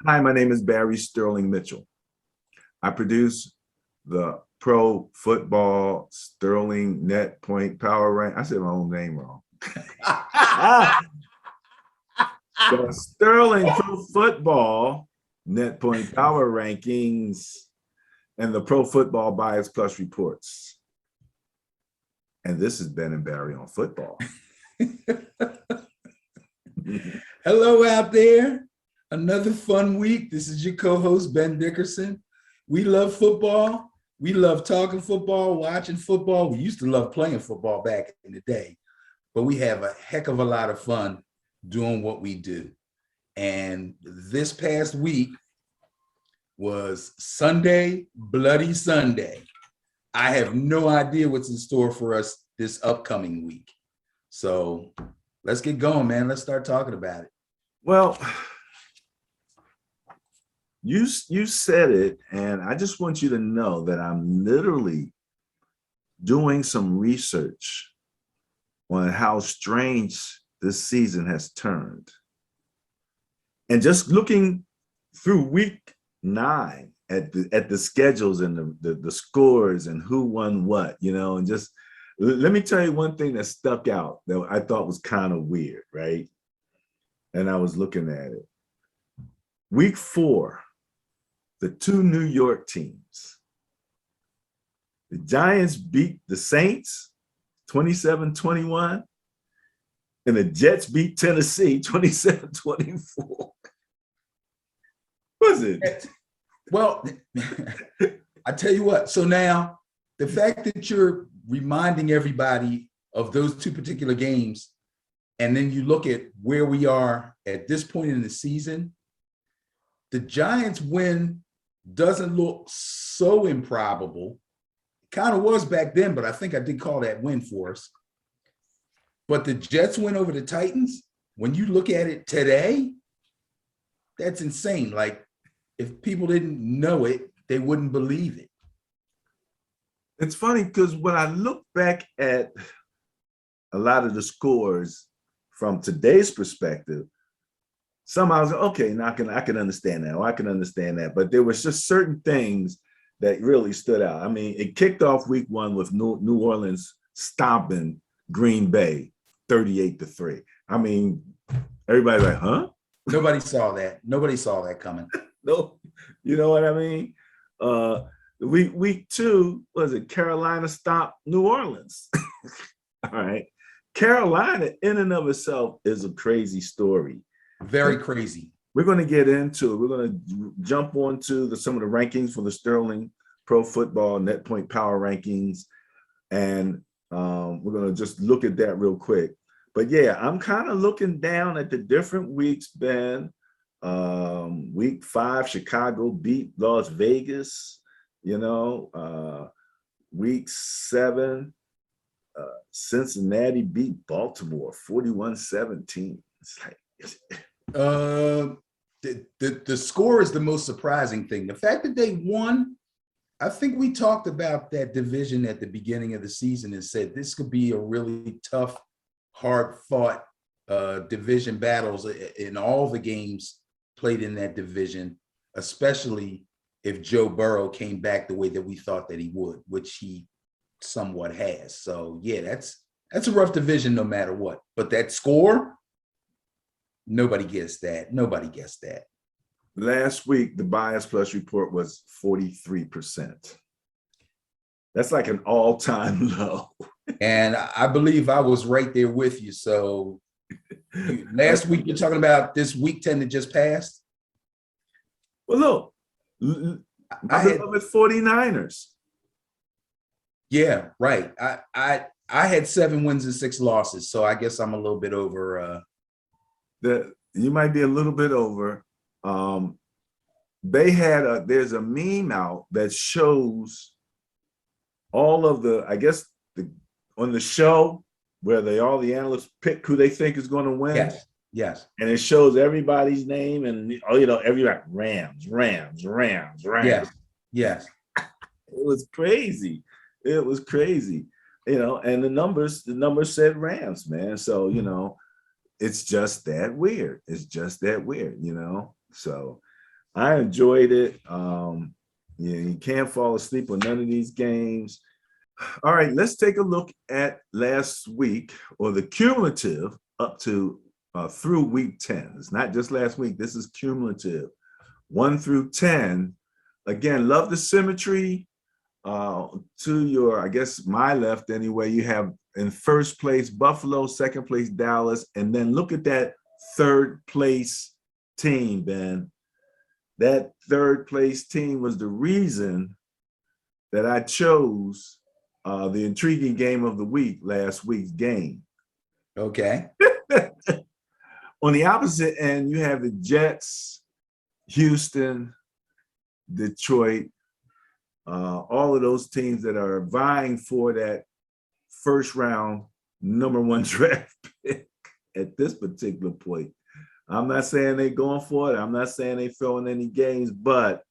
Hi, my name is Barry Sterling Mitchell. I produce the Pro Football Sterling Net Point Power Rank. I said my own name wrong. The Sterling Pro Football Net Point Power Rankings and the Pro Football Bias Plus reports. And this is Ben and Barry on football. Hello out there. Another fun week. This is your co-host, Ben Dickerson. We love football. We love talking football, watching football. We used to love playing football back in the day, but we have a heck of a lot of fun doing what we do. And this past week was Sunday, Bloody Sunday. I have no idea what's in store for us this upcoming week. So let's get going, man. Let's start talking about it. Well, you said it, and I just want you to know that I'm literally doing some research on how strange this season has turned. And just looking through week 9 at the schedules and the scores and who won what, and just let me tell you one thing that stuck out that I thought was kind of weird, right? And I was looking at it. Week 4, the 2 New York teams. The Giants beat the Saints 27-21, and the Jets beat Tennessee 27-24. Was it? Well, I tell you what, so now the fact that you're reminding everybody of those 2 particular games, and then you look at where we are at this point in the season, the Giants win doesn't look so improbable. It kind of was back then, but I think I did call that win for us. But the Jets win over the Titans, when you look at it today, that's insane. Like, if people didn't know it, they wouldn't believe it. It's funny because when I look back at a lot of the scores from today's perspective, some I was like, okay, now I can understand that, or I can understand that. But there was just certain things that really stood out. I mean, it kicked off week 1 with New Orleans stomping Green Bay 38-3. I mean, everybody's like, huh? Nobody saw that. Nobody saw that coming. No, you know what I mean? Week 2, was it Carolina stopped New Orleans? All right. Carolina in and of itself is a crazy story. Very crazy. We're going to get into it. We're going to jump onto some of the rankings for the Sterling Pro Football Net Point Power Rankings. And we're going to just look at that real quick. But yeah, I'm kind of looking down at the different weeks, Ben. Week 5, Chicago beat Las Vegas. Week 7, Cincinnati beat Baltimore 41-17. It's like the score is the most surprising thing. The fact that they won, I think we talked about that division at the beginning of the season and said this could be a really tough, hard-fought division battles in all the games played in that division, especially if Joe Burrow came back the way that we thought that he would, which he somewhat has. So yeah, that's a rough division no matter what. But that score, nobody gets that. Nobody gets that. Last week, the Bias Plus report was 43%. That's like an all-time low. And I believe I was right there with you. So last week, you're talking about this week 10 that just passed? Well, look, I had 49ers. Yeah, right. I had 7 wins and 6 losses, so I guess I'm a little bit over. You might be a little bit over. There's a meme out that shows all of on the show where all the analysts pick who they think is going to win. Yes. And it shows everybody's name and everybody Rams. Yes. It was crazy. And the numbers said Rams, man. So, it's just that weird. So I enjoyed it. You can't fall asleep on none of these games. All right, let's take a look at last week, or the cumulative up to through week 10. It's not just last week. This is cumulative, 1 through 10. Again, love the symmetry. To your, I guess, my left anyway, you have in first place Buffalo, second place Dallas, and then look at that third place team, Ben. That third place team was the reason that I chose the intriguing game of the week, last week's game. Okay. On the opposite end, you have the Jets, Houston, Detroit, all of those teams that are vying for that first round #1 draft pick at this particular point. I'm not saying they're going for it. I'm not saying they're throwing any games, but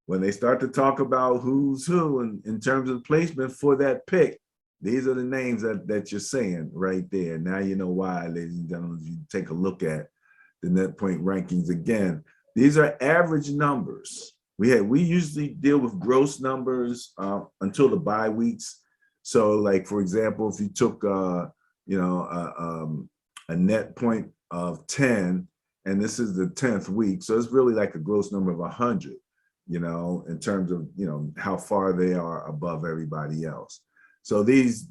when they start to talk about who's who in terms of placement for that pick, these are the names that you're saying right there. Now you know why, ladies and gentlemen. You take a look at the net point rankings again. These are average numbers. We usually deal with gross numbers until the bye weeks. So, like for example, if you took a net point of 10, and this is the 10th week, so it's really like a gross number of 100. In terms of how far they are above everybody else. So these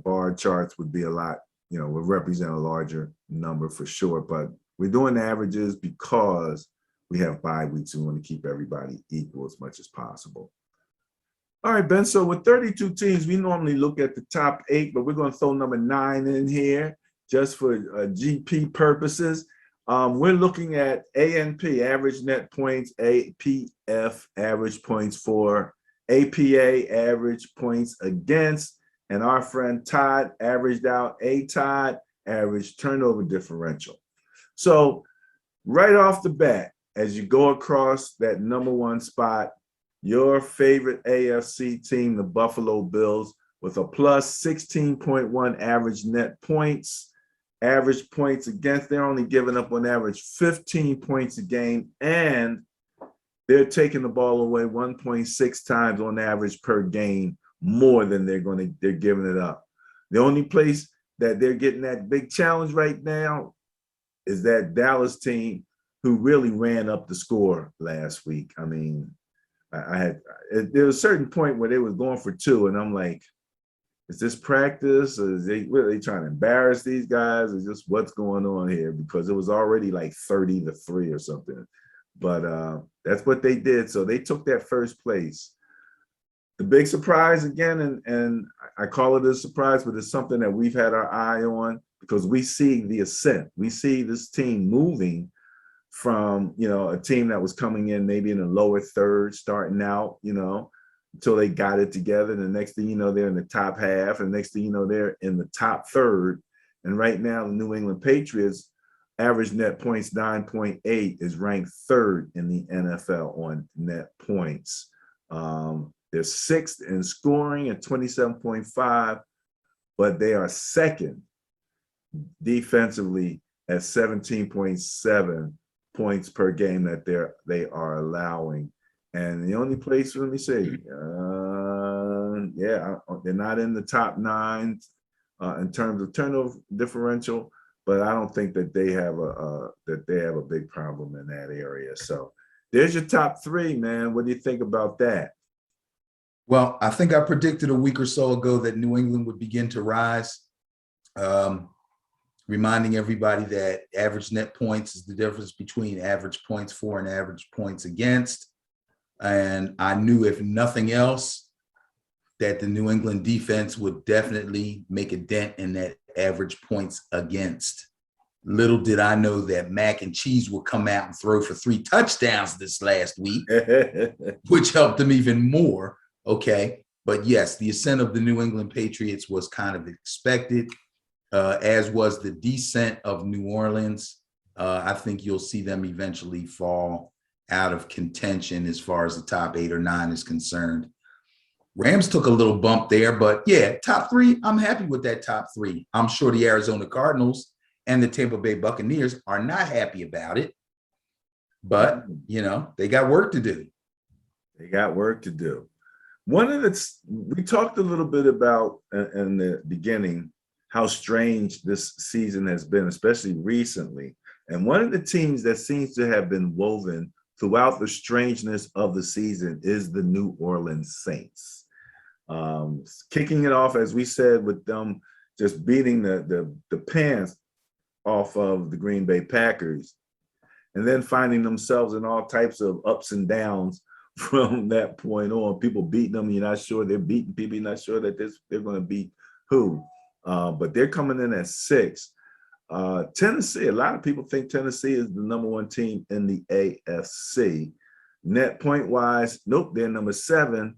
bar charts would be a lot, would represent a larger number for sure. But we're doing averages because we have bye weeks and we want to keep everybody equal as much as possible. All right, Ben. So with 32 teams, we normally look at the top 8, but we're going to throw number 9 in here just for GP purposes. We're looking at ANP, average net points, APF, average points for, APA, average points against, and our friend Todd averaged out Todd, average turnover differential. So right off the bat, as you go across that #1 spot, your favorite AFC team, the Buffalo Bills, with a plus 16.1 average net points. Average points against, they're only giving up on average 15 points a game, and they're taking the ball away 1.6 times on average per game, more than they're giving it up. The only place that they're getting that big challenge right now is that Dallas team, who really ran up the score last week. I mean, there was a certain point where they was going for 2, and I'm like, is this practice, or is they really trying to embarrass these guys, or just what's going on here? Because it was already like 30-3 or something. But that's what they did. So they took that first place. The big surprise again, and I call it a surprise, but it's something that we've had our eye on, because we see the ascent. We see this team moving from, a team that was coming in maybe in the lower third, starting out, until they got it together. And the next thing you know, they're in the top half. And next thing you know, they're in the top third. And right now, the New England Patriots, average net points 9.8, is ranked 3rd in the NFL on net points. They're 6th in scoring at 27.5, but they are 2nd defensively at 17.7 points per game that they are allowing. And the only place, let me see, they're not in the top 9 in terms of turnover differential, but I don't think that they have a big problem in that area. So there's your top 3, man. What do you think about that? Well, I think I predicted a week or so ago that New England would begin to rise. Reminding everybody that average net points is the difference between average points for and average points against. And I knew, if nothing else, that the New England defense would definitely make a dent in that average points against. Little did I know that Mac and Cheese would come out and throw for 3 touchdowns this last week, which helped them even more. Okay. But yes, the ascent of the New England Patriots was kind of expected, as was the descent of New Orleans. I think you'll see them eventually fall out of contention as far as the top 8 or 9 is concerned. Rams took a little bump there, but yeah, top 3, I'm happy with that top 3. I'm sure the Arizona Cardinals and the Tampa Bay Buccaneers are not happy about it. But, they got work to do. They got work to do. We talked a little bit about in the beginning how strange this season has been, especially recently. And one of the teams that seems to have been woven throughout the strangeness of the season is the New Orleans Saints. Kicking it off, as we said, with them just beating the pants off of the Green Bay Packers, and then finding themselves in all types of ups and downs from that point on. People beating them, you're not sure they're beating people, you're not sure that they're going to beat who. But they're coming in at 6. Tennessee, a lot of people think Tennessee is the number 1 team in the AFC. Net point wise, nope, they're number 7.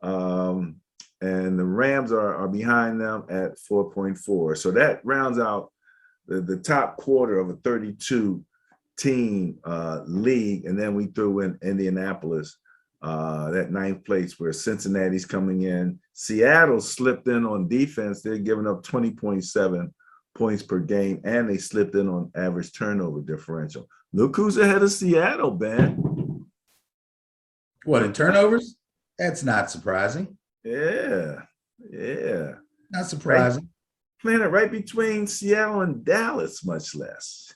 And the Rams are behind them at 4.4. So that rounds out the top quarter of a 32 team league. And then we threw in Indianapolis, that 9th place, where Cincinnati's coming in. Seattle slipped in on defense. They're giving up 20.7 points per game, and they slipped in on average turnover differential. Look who's ahead of Seattle, Ben. What, in turnovers? That's not surprising. Yeah. Not surprising. Playing it right between Seattle and Dallas, much less.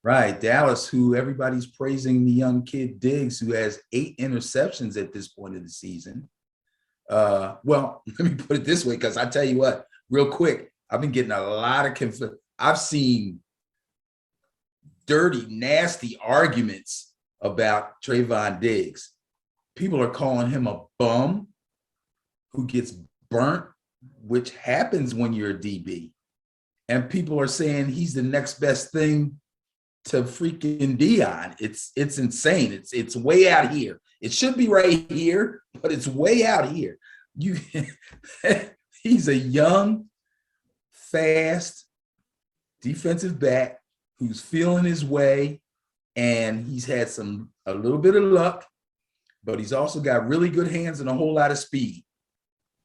Right. Dallas, who everybody's praising the young kid Diggs, who has 8 interceptions at this point of the season. Well, let me put it this way, because I tell you what, real quick, I've been getting a lot of conflict. I've seen dirty, nasty arguments about Trayvon Diggs. People are calling him a bum who gets burnt, which happens when you're a DB. And people are saying he's the next best thing to freaking Dion. It's insane. It's way out here. It should be right here, but it's way out here. He's a young, fast defensive back who's feeling his way, and he's had a little bit of luck, but he's also got really good hands and a whole lot of speed.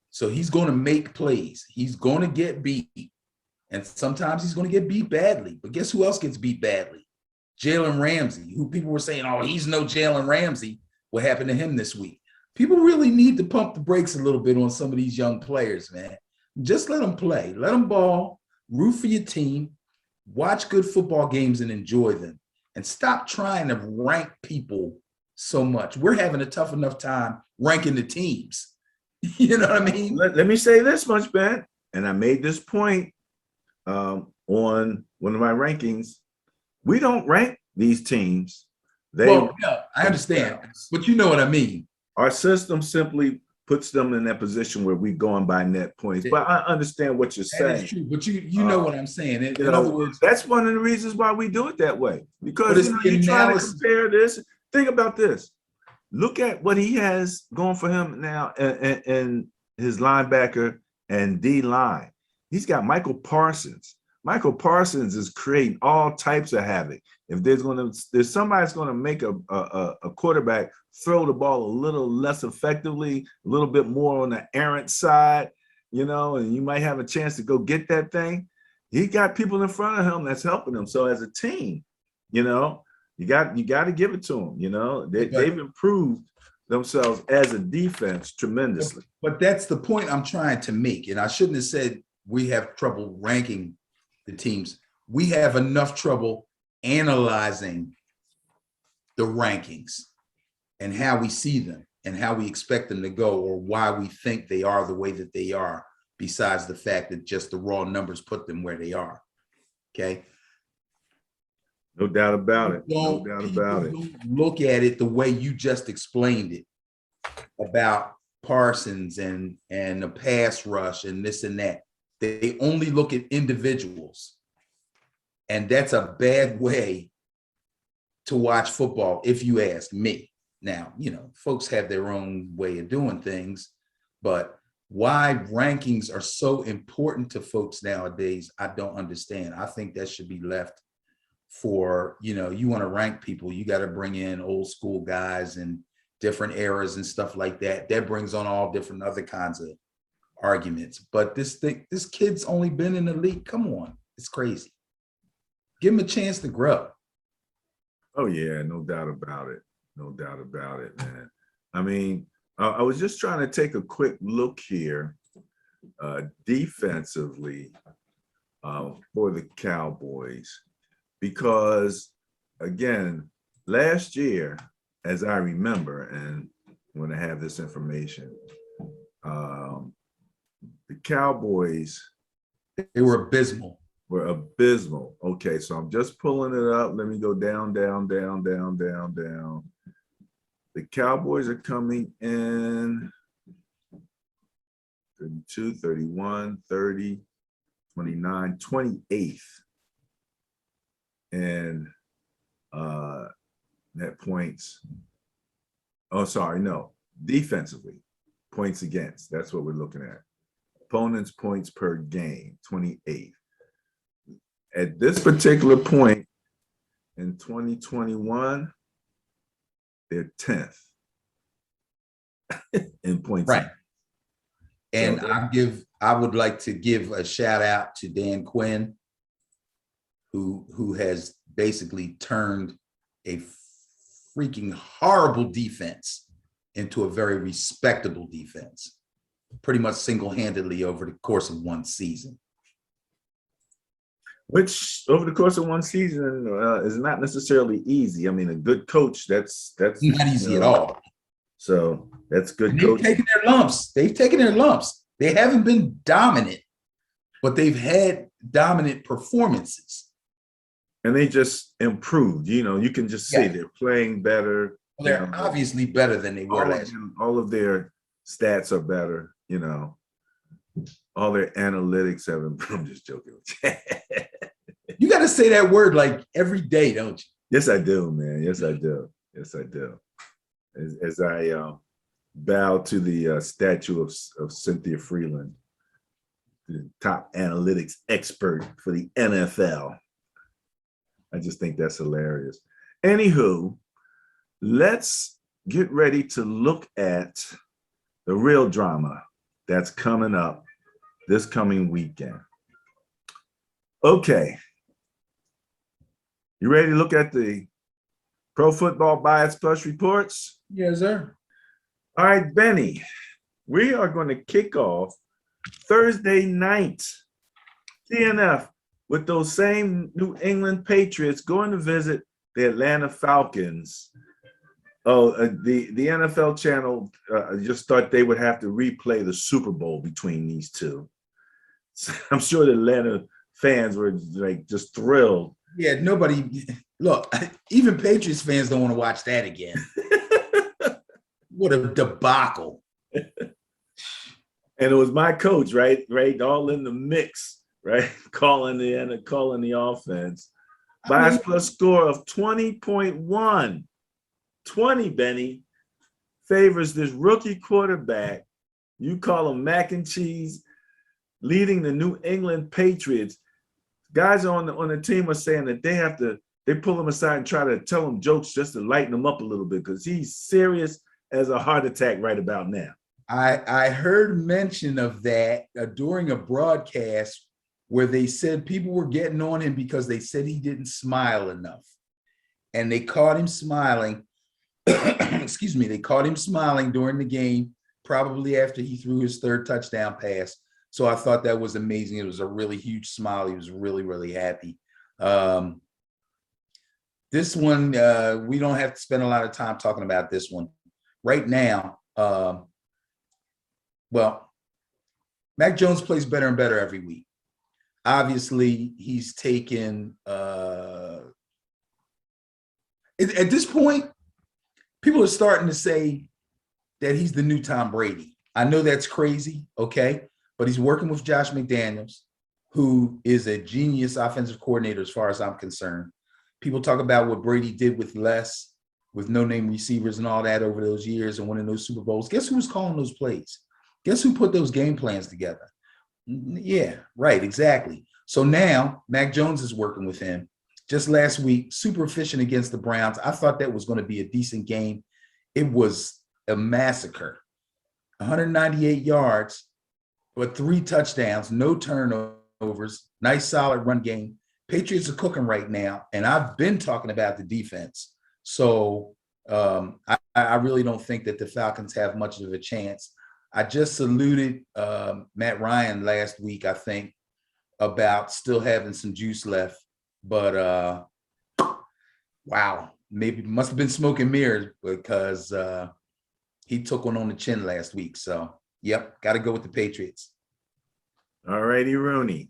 So he's going to make plays. He's going to get beat, and sometimes he's going to get beat badly. But guess who else gets beat badly? Jalen Ramsey, who people were saying, oh, he's no Jalen Ramsey. What happened to him this week? People really need to pump the brakes a little bit on some of these young players, man. Just let them play. Let them ball. Root for your team. Watch good football games and enjoy them. And stop trying to rank people so much. We're having a tough enough time ranking the teams. You know what I mean? Let me say this much, Ben, and I made this point on one of my rankings. We don't rank these teams. Well, yeah, I understand, but you know what I mean. Our system simply puts them in that position where we're going by net points. But I understand what you're saying. That is true, but you know what I'm saying. In other words, that's one of the reasons why we do it that way. Because you're trying to compare this. Think about this. Look at what he has going for him now in his linebacker and D line. He's got Michael Parsons. Michael Parsons is creating all types of havoc. If there's somebody's going to make a quarterback throw the ball a little less effectively, a little bit more on the errant side, and you might have a chance to go get that thing. He got people in front of him that's helping him. So as a team, you got to give it to them. They've improved themselves as a defense tremendously. But that's the point I'm trying to make. And I shouldn't have said we have trouble ranking the teams. We have enough trouble analyzing the rankings and how we see them and how we expect them to go, or why we think they are the way that they are, besides the fact that just the raw numbers put them where they are. Okay. No doubt about it. No doubt about it. Look at it the way you just explained it about Parsons and the pass rush and this and that. They only look at individuals. And that's a bad way to watch football, if you ask me. Now, folks have their own way of doing things, but why rankings are so important to folks nowadays, I don't understand. I think that should be left for, you want to rank people, you got to bring in old school guys and different eras and stuff like that. That brings on all different other kinds of arguments. But this kid's only been in the league. Come on. It's crazy. Give him a chance to grow. Oh yeah, no doubt about it. No doubt about it, man. I mean, I was just trying to take a quick look here defensively for the Cowboys because, again, last year, as I remember, and when I have this information, the Cowboys They were abysmal. were abysmal. Okay, so I'm just pulling it up. Let me go down, down, down, down, down, down. The Cowboys are coming in 32, 31, 30, 29, 28th. And net points. Oh, sorry, no. Defensively, points against. That's what we're looking at. Opponents' points per game, 28th. At this particular point in 2021, they're 10th in points. Right. And So I would like to give a shout out to Dan Quinn, who has basically turned a freaking horrible defense into a very respectable defense, pretty much single-handedly over the course of one season. which over the course of one season is not necessarily easy. I mean, a good coach, that's Not easy at all. So that's good And they've coaching. taken their lumps. They've taken their lumps. They haven't been dominant, but they've had dominant performances. And they just improved. You know, you can just see they're playing better. They're obviously better than they were last year. All of their stats are better, you know. All their analytics have improved. I'm just joking. You got to say that word like every day, don't you? Yes, I do, man. Yes, I do. Yes, I do. As I bow to the statue of Cynthia Freeland, the top analytics expert for the NFL. I just think that's hilarious. Anywho, let's get ready to look at the real drama that's coming up this coming weekend. Okay. You ready to look at the Pro Football Bias Plus reports? Yes, sir. All right, Benny, we are going to kick off Thursday night, TNF, with those same New England Patriots going to visit the Atlanta Falcons. Oh, the NFL channel just thought they would have to replay the Super Bowl between these two. So I'm sure the Atlanta fans were like just thrilled. Yeah, nobody, look, even Patriots fans don't want to watch that again. What a debacle. And it was my coach, right, all in the mix, right, calling the offense. Bias plus score of 20.1. 20, Benny, favors this rookie quarterback. You call him mac and cheese, leading the New England Patriots. Guys on the team are saying that they pull him aside and try to tell him jokes just to lighten him up a little bit because he's serious as a heart attack right about now. I heard mention of that during a broadcast where they said people were getting on him because they said he didn't smile enough. And they caught him smiling. Excuse me. They caught him smiling during the game, probably after he threw his third touchdown pass. So I thought that was amazing. It was a really huge smile. He was really, really happy. This one, we don't have to spend a lot of time talking about this one. Right now, well, Mac Jones plays better and better every week. Obviously, he's taken at this point, people are starting to say that he's the new Tom Brady. I know that's crazy, okay? But he's working with Josh McDaniels, who is a genius offensive coordinator as far as I'm concerned. People talk about what Brady did with less, with no-name receivers and all that over those years and winning those Super Bowls. Guess who was calling those plays? Guess who put those game plans together? Yeah, right, exactly. So now Mac Jones is working with him. Just last week, super efficient against the Browns. I thought that was going to be a decent game. It was a massacre. 198 yards, but 3 touchdowns, no turnovers. turnovers, nice solid run game. Patriots are cooking right now, and I've been talking about the defense. So I really don't think that the Falcons have much of a chance. I just saluted Matt Ryan last week, I think, about still having some juice left. But wow, maybe must have been smoke and mirrors because he took one on the chin last week. So, yep, got to go with the Patriots. All righty, Rooney.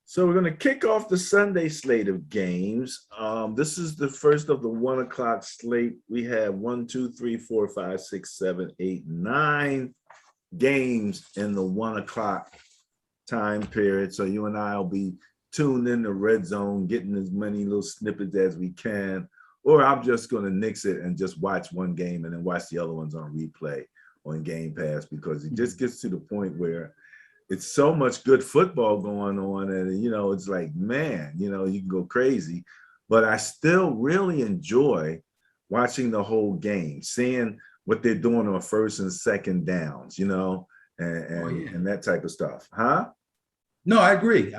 So we're going to kick off the Sunday slate of games. This is the first of the 1 o'clock slate. We have 1, 2, 3, 4, 5, 6, 7, 8, 9 games in the 1 o'clock time period. So you and I will be tuned in the red zone, getting as many little snippets as we can. Or I'm just going to nix it and just watch one game and then watch the other ones on replay on Game Pass, because it just gets to the point where it's so much good football going on, and it's like, man, you can go crazy. But I still really enjoy watching the whole game, seeing what they're doing on first and second downs, and that type of stuff. Huh? No, I agree.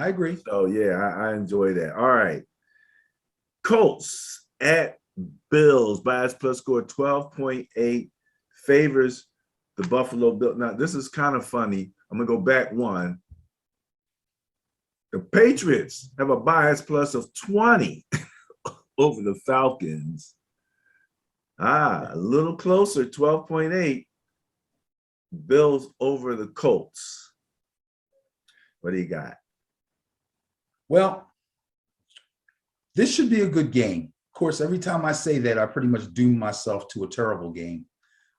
So yeah, I enjoy that. All right. Colts at Bills. Bias plus score 12.8 favors the Buffalo Bills. Now, this is kind of funny. I'm going to go back one. The Patriots have a bias plus of 20 over the Falcons. A little closer, 12.8. Bills over the Colts. What do you got? Well, this should be a good game. Of course, every time I say that, I pretty much doom myself to a terrible game.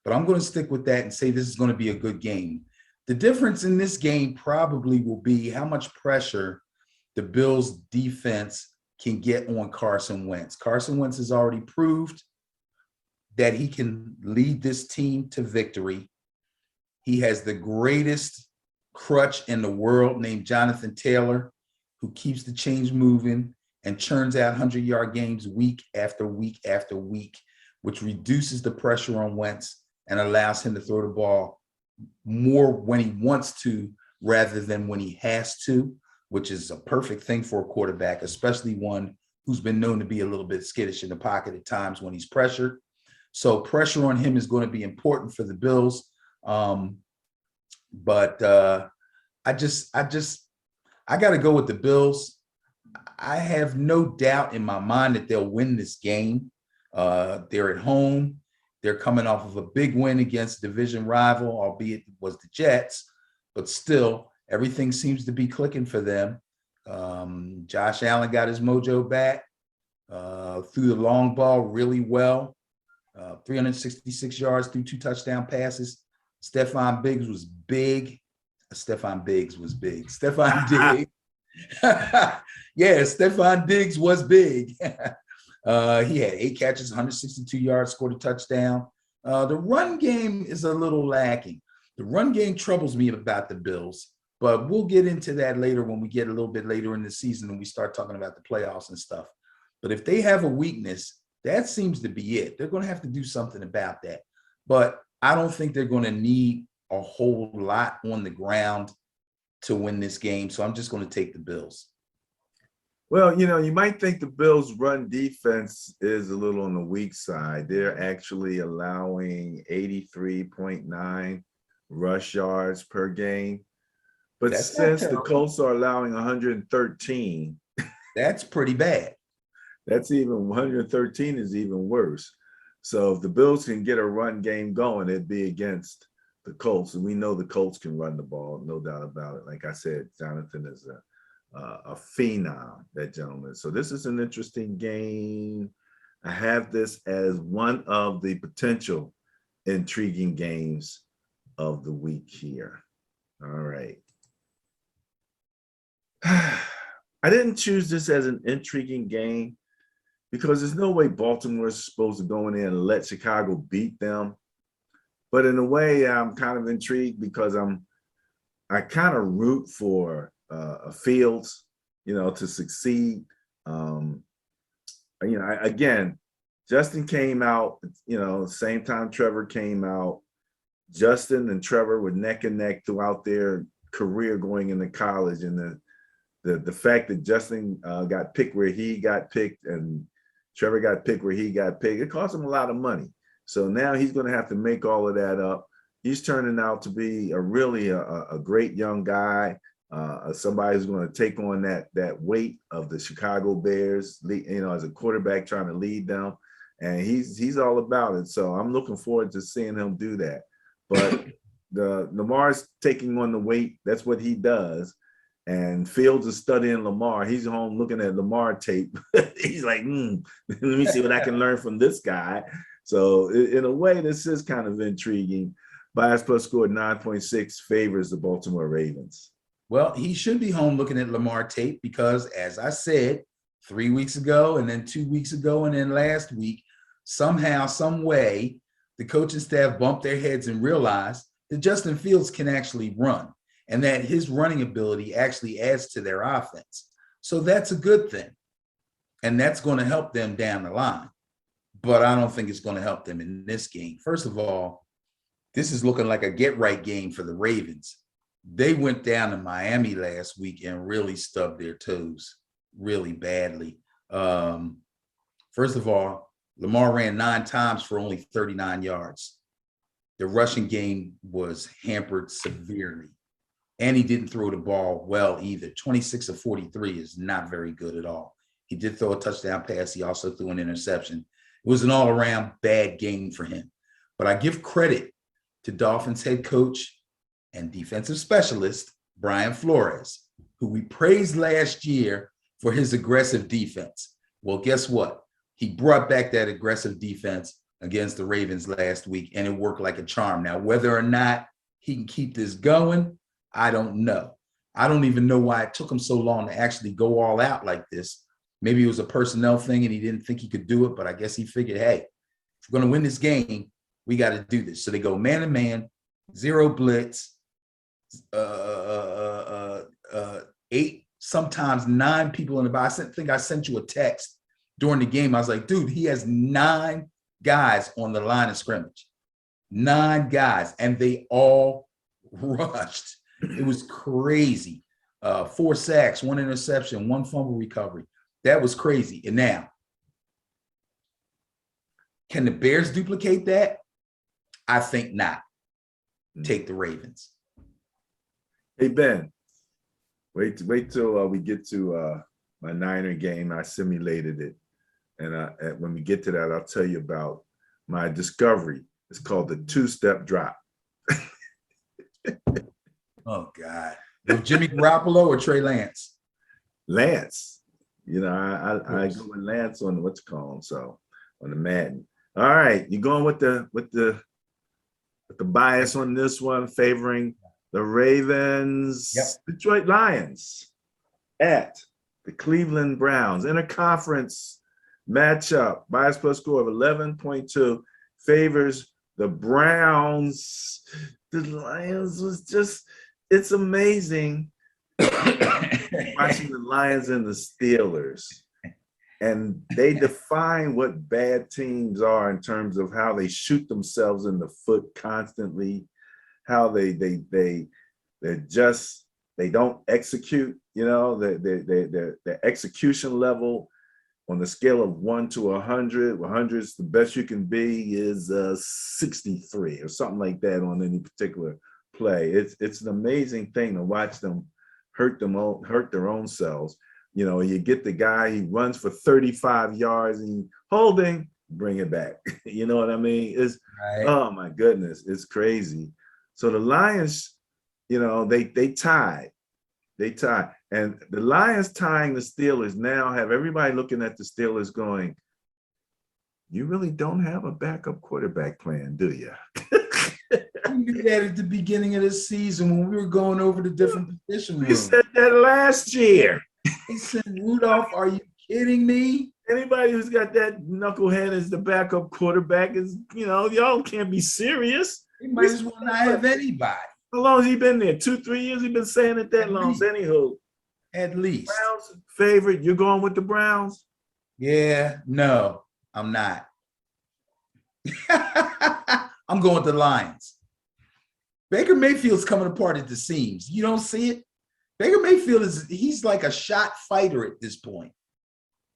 But I'm going to stick with that and say this is going to be a good game. The difference in this game probably will be how much pressure the Bills defense can get on Carson Wentz. Carson Wentz has already proved that he can lead this team to victory. He has the greatest crutch in the world named Jonathan Taylor, who keeps the chains moving and churns out 100-yard games week after week after week, which reduces the pressure on Wentz and allows him to throw the ball more when he wants to rather than when he has to, which is a perfect thing for a quarterback, especially one who's been known to be a little bit skittish in the pocket at times when he's pressured. So pressure on him is going to be important for the Bills. But I got to go with the Bills. I have no doubt in my mind that they'll win this game. They're at home. They're coming off of a big win against division rival, albeit it was the Jets, but still everything seems to be clicking for them. Josh Allen got his mojo back, threw the long ball really well, 366 yards through 2 touchdown passes. Stefon Diggs was big. Stefon Diggs. Yeah, Stefon Diggs was big. He had 8 catches, 162 yards, scored a touchdown. The run game is a little lacking. The run game troubles me about the Bills, but we'll get into that later when we get a little bit later in the season and we start talking about the playoffs and stuff. But if they have a weakness, that seems to be it. They're going to have to do something about that. But I don't think they're going to need a whole lot on the ground to win this game. So I'm just going to take the Bills. Well, you might think the Bills' run defense is a little on the weak side. They're actually allowing 83.9 rush yards per game. But since the Colts are allowing 113, that's pretty bad. That's 113 is even worse. So if the Bills can get a run game going, it'd be against the Colts. And we know the Colts can run the ball, no doubt about it. Like I said, Jonathan is a phenom, that gentleman. So this is an interesting game. I have this as one of the potential intriguing games of the week here. All right. I didn't choose this as an intriguing game because there's no way Baltimore is supposed to go in there and let Chicago beat them. But in a way, I'm kind of intrigued because I kind of root for Fields, to succeed. Again, Justin came out, same time Trevor came out. Justin and Trevor were neck and neck throughout their career going into college, and the fact that Justin got picked where he got picked and Trevor got picked where he got picked, it cost him a lot of money. So now he's going to have to make all of that up. He's turning out to be a great young guy, somebody who's going to take on that weight of the Chicago Bears, as a quarterback trying to lead them, and he's all about it. So I'm looking forward to seeing him do that. But Lamar's taking on the weight. That's what he does. And Fields is studying Lamar. He's home looking at Lamar tape. He's like, let me see what I can learn from this guy. So in a way, this is kind of intriguing. Bias Plus scored 9.6, favors the Baltimore Ravens. Well, he should be home looking at Lamar tape because, as I said, 3 weeks ago and then 2 weeks ago and then last week, somehow, some way, the coaching staff bumped their heads and realized that Justin Fields can actually run and that his running ability actually adds to their offense. So that's a good thing. And that's going to help them down the line. But I don't think it's going to help them in this game. First of all, this is looking like a get-right game for the Ravens. They went down to Miami last week and really stubbed their toes really badly. First of all, Lamar ran 9 times for only 39 yards. The rushing game was hampered severely. And he didn't throw the ball well either. 26 of 43 is not very good at all. He did throw a touchdown pass. He also threw an interception. It was an all-around bad game for him. But I give credit to Dolphins head coach and defensive specialist, Brian Flores, who we praised last year for his aggressive defense. Well, guess what? He brought back that aggressive defense against the Ravens last week, and it worked like a charm. Now, whether or not he can keep this going, I don't know. I don't even know why it took him so long to actually go all out like this. Maybe it was a personnel thing and he didn't think he could do it, but I guess he figured, hey, if we're going to win this game, we got to do this. So they go man-to-man, 0 blitz, 8, sometimes 9 people in the box. I think I sent you a text during the game. I was like, dude, he has 9 guys on the line of scrimmage. 9 guys, and they all rushed. It was crazy. 4 sacks, 1 interception, 1 fumble recovery. That was crazy. And now, can the Bears duplicate that? I think not. Take the Ravens. Hey, Ben, wait till we get to my Niner game. I simulated it. And when we get to that, I'll tell you about my discovery. It's called the 2-step drop. Oh, God. With Jimmy Garoppolo or Trey Lance? Lance. I go with Lance on what's called, so on the Madden. All right, you going with the bias on this one, favoring the Ravens. Yep. Detroit Lions at the Cleveland Browns. Interconference matchup. Bias plus score of 11.2 favors the Browns. The Lions was it's amazing watching the Lions and the Steelers. And they define what bad teams are in terms of how they shoot themselves in the foot constantly, how they don't execute, their execution level on the scale of 1 to 100. 100 is the best you can be is 63 or something like that on any particular play. It's an amazing thing to watch them hurt their own selves. You get the guy, he runs for 35 yards and holding, bring it back. You know what I mean? It's right. Oh my goodness, it's crazy. So the Lions, they tied. And the Lions tying the Steelers now have everybody looking at the Steelers going, you really don't have a backup quarterback plan, do you? We knew that at the beginning of the season when we were going over the different position rooms. We said that last year. He said, Rudolph, are you kidding me? Anybody who's got that knucklehead as the backup quarterback is, y'all can't be serious. He might as well not have anybody. How long has he been there? 2-3 years? He's been saying it that long. Anywho. At least. Browns favorite. You're going with the Browns? Yeah, no, I'm not. I'm going with the Lions. Baker Mayfield's coming apart at the seams. You don't see it? Baker Mayfield he's like a shot fighter at this point.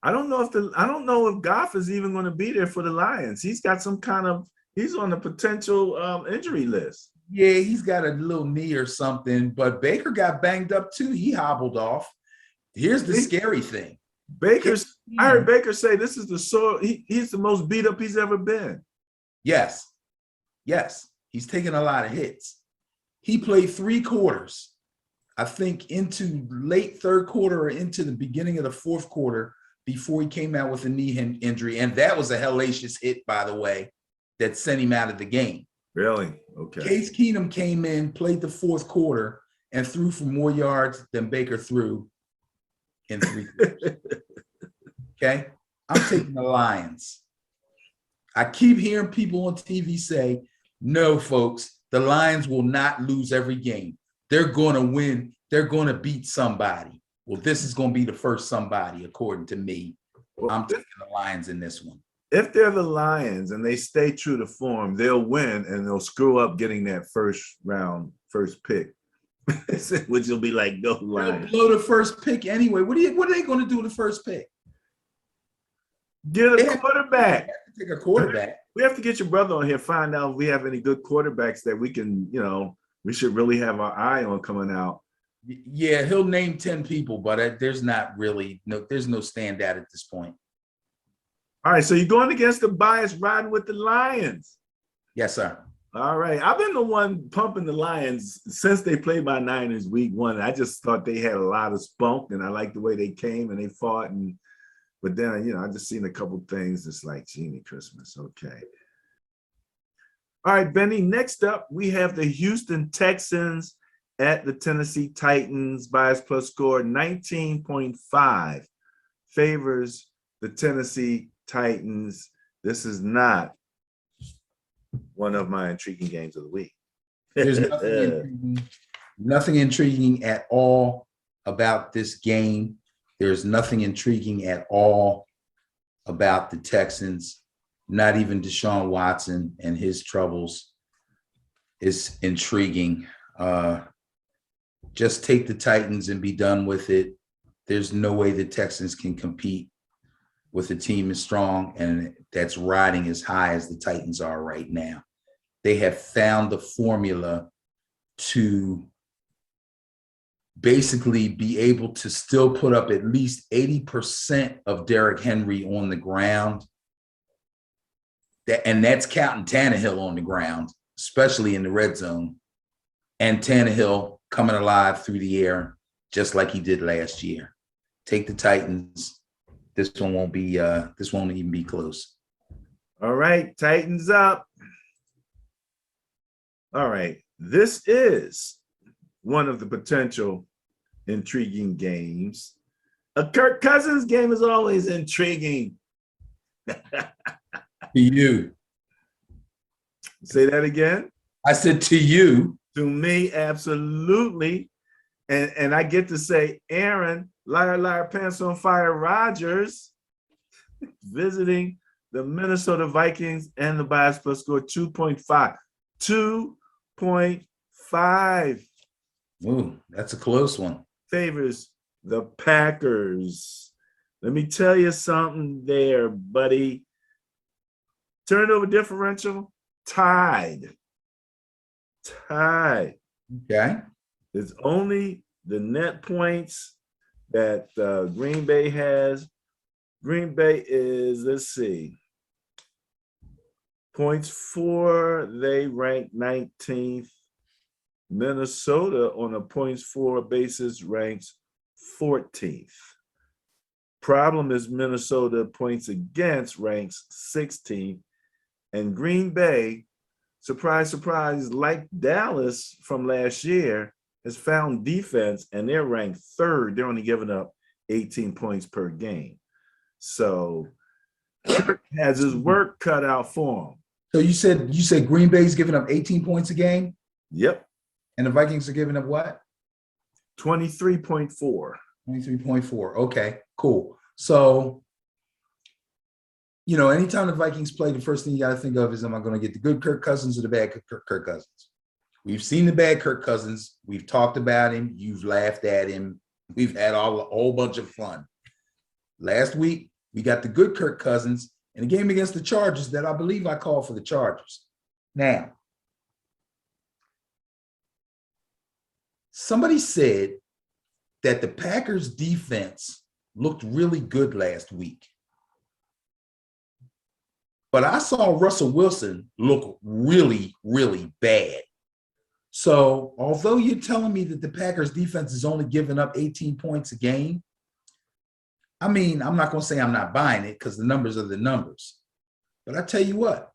I don't know if Goff is even going to be there for the Lions. He's got some kind of he's on the potential injury list. Yeah, he's got a little knee or something, but Baker got banged up too. He hobbled off. Here's the scary thing. I heard Baker say this is he's the most beat up he's ever been. Yes. He's taken a lot of hits. He played 3 quarters, I think into late third quarter or into the beginning of the fourth quarter before he came out with a knee injury. And that was a hellacious hit, by the way, that sent him out of the game. Really? Okay. Case Keenum came in, played the fourth quarter, and threw for more yards than Baker threw in 3 quarters. Okay? I'm taking the Lions. I keep hearing people on TV say, no, folks, the Lions will not lose every game. They're going to win. They're going to beat somebody. Well, this is going to be the first somebody, according to me. I'm taking the Lions in this one. If they're the Lions and they stay true to form, they'll win and they'll screw up getting that first pick, which will be like, no Lions. They'll blow the first pick anyway. What are they going to do with the first pick? Get a quarterback. Take a quarterback. We have to get your brother on here, find out if we have any good quarterbacks that we can, we should really have our eye on coming out. Yeah, he'll name 10 people, but there's no standout at this point. All right, so you're going against the bias, riding with the Lions. Yes, sir. All right. I've been the one pumping the Lions since they played my Niners week 1. I just thought they had a lot of spunk, and I liked the way they came and they fought. But then, I just seen a couple things. It's like, Genie Christmas. Okay. All right, Benny, next up, we have the Houston Texans at the Tennessee Titans. Bias plus score 19.5 favors the Tennessee Titans. This is not one of my intriguing games of the week. There's nothing intriguing at all about this game. There's nothing intriguing at all about the Texans. Not even Deshaun Watson and his troubles is intriguing. Just take the Titans and be done with it. There's no way the Texans can compete with a team as strong and that's riding as high as the Titans are right now. They have found the formula to basically be able to still put up at least 80% of Derrick Henry on the ground. And that's counting Tannehill on the ground, especially in the red zone. And Tannehill coming alive through the air, just like he did last year. Take the Titans. This one won't even be close. All right, Titans up. All right, this is one of the potential intriguing games. A Kirk Cousins game is always intriguing. To you. Say that again. I said to you. To me, absolutely. And I get to say, Aaron, liar, liar, pants on fire, Rodgers, visiting the Minnesota Vikings and the bias plus score 2.5. 2.5. Ooh, that's a close one. Favors the Packers. Let me tell you something there, buddy. Turnover differential, tied. Okay. It's only the net points that Green Bay has. Green Bay is, let's see, points for, they rank 19th. Minnesota on a points for basis ranks 14th. Problem is Minnesota points against ranks 16th. And Green Bay, surprise, surprise, like Dallas from last year, has found defense and they're ranked 3rd. They're only giving up 18 points per game. So Kirk has his work cut out for him. So you said Green Bay's giving up 18 points a game? Yep. And the Vikings are giving up what? 23.4. 23.4. Okay, cool. So, anytime the Vikings play, the first thing you got to think of is, am I going to get the good Kirk Cousins or the bad Kirk Cousins? We've seen the bad Kirk Cousins. We've talked about him. You've laughed at him. We've had a whole bunch of fun. Last week, we got the good Kirk Cousins in a game against the Chargers that I believe I called for the Chargers. Now, somebody said that the Packers defense looked really good last week. But I saw Russell Wilson look really, really bad. So although you're telling me that the Packers defense is only giving up 18 points a game, I mean, I'm not going to say I'm not buying it because the numbers are the numbers. But I tell you what,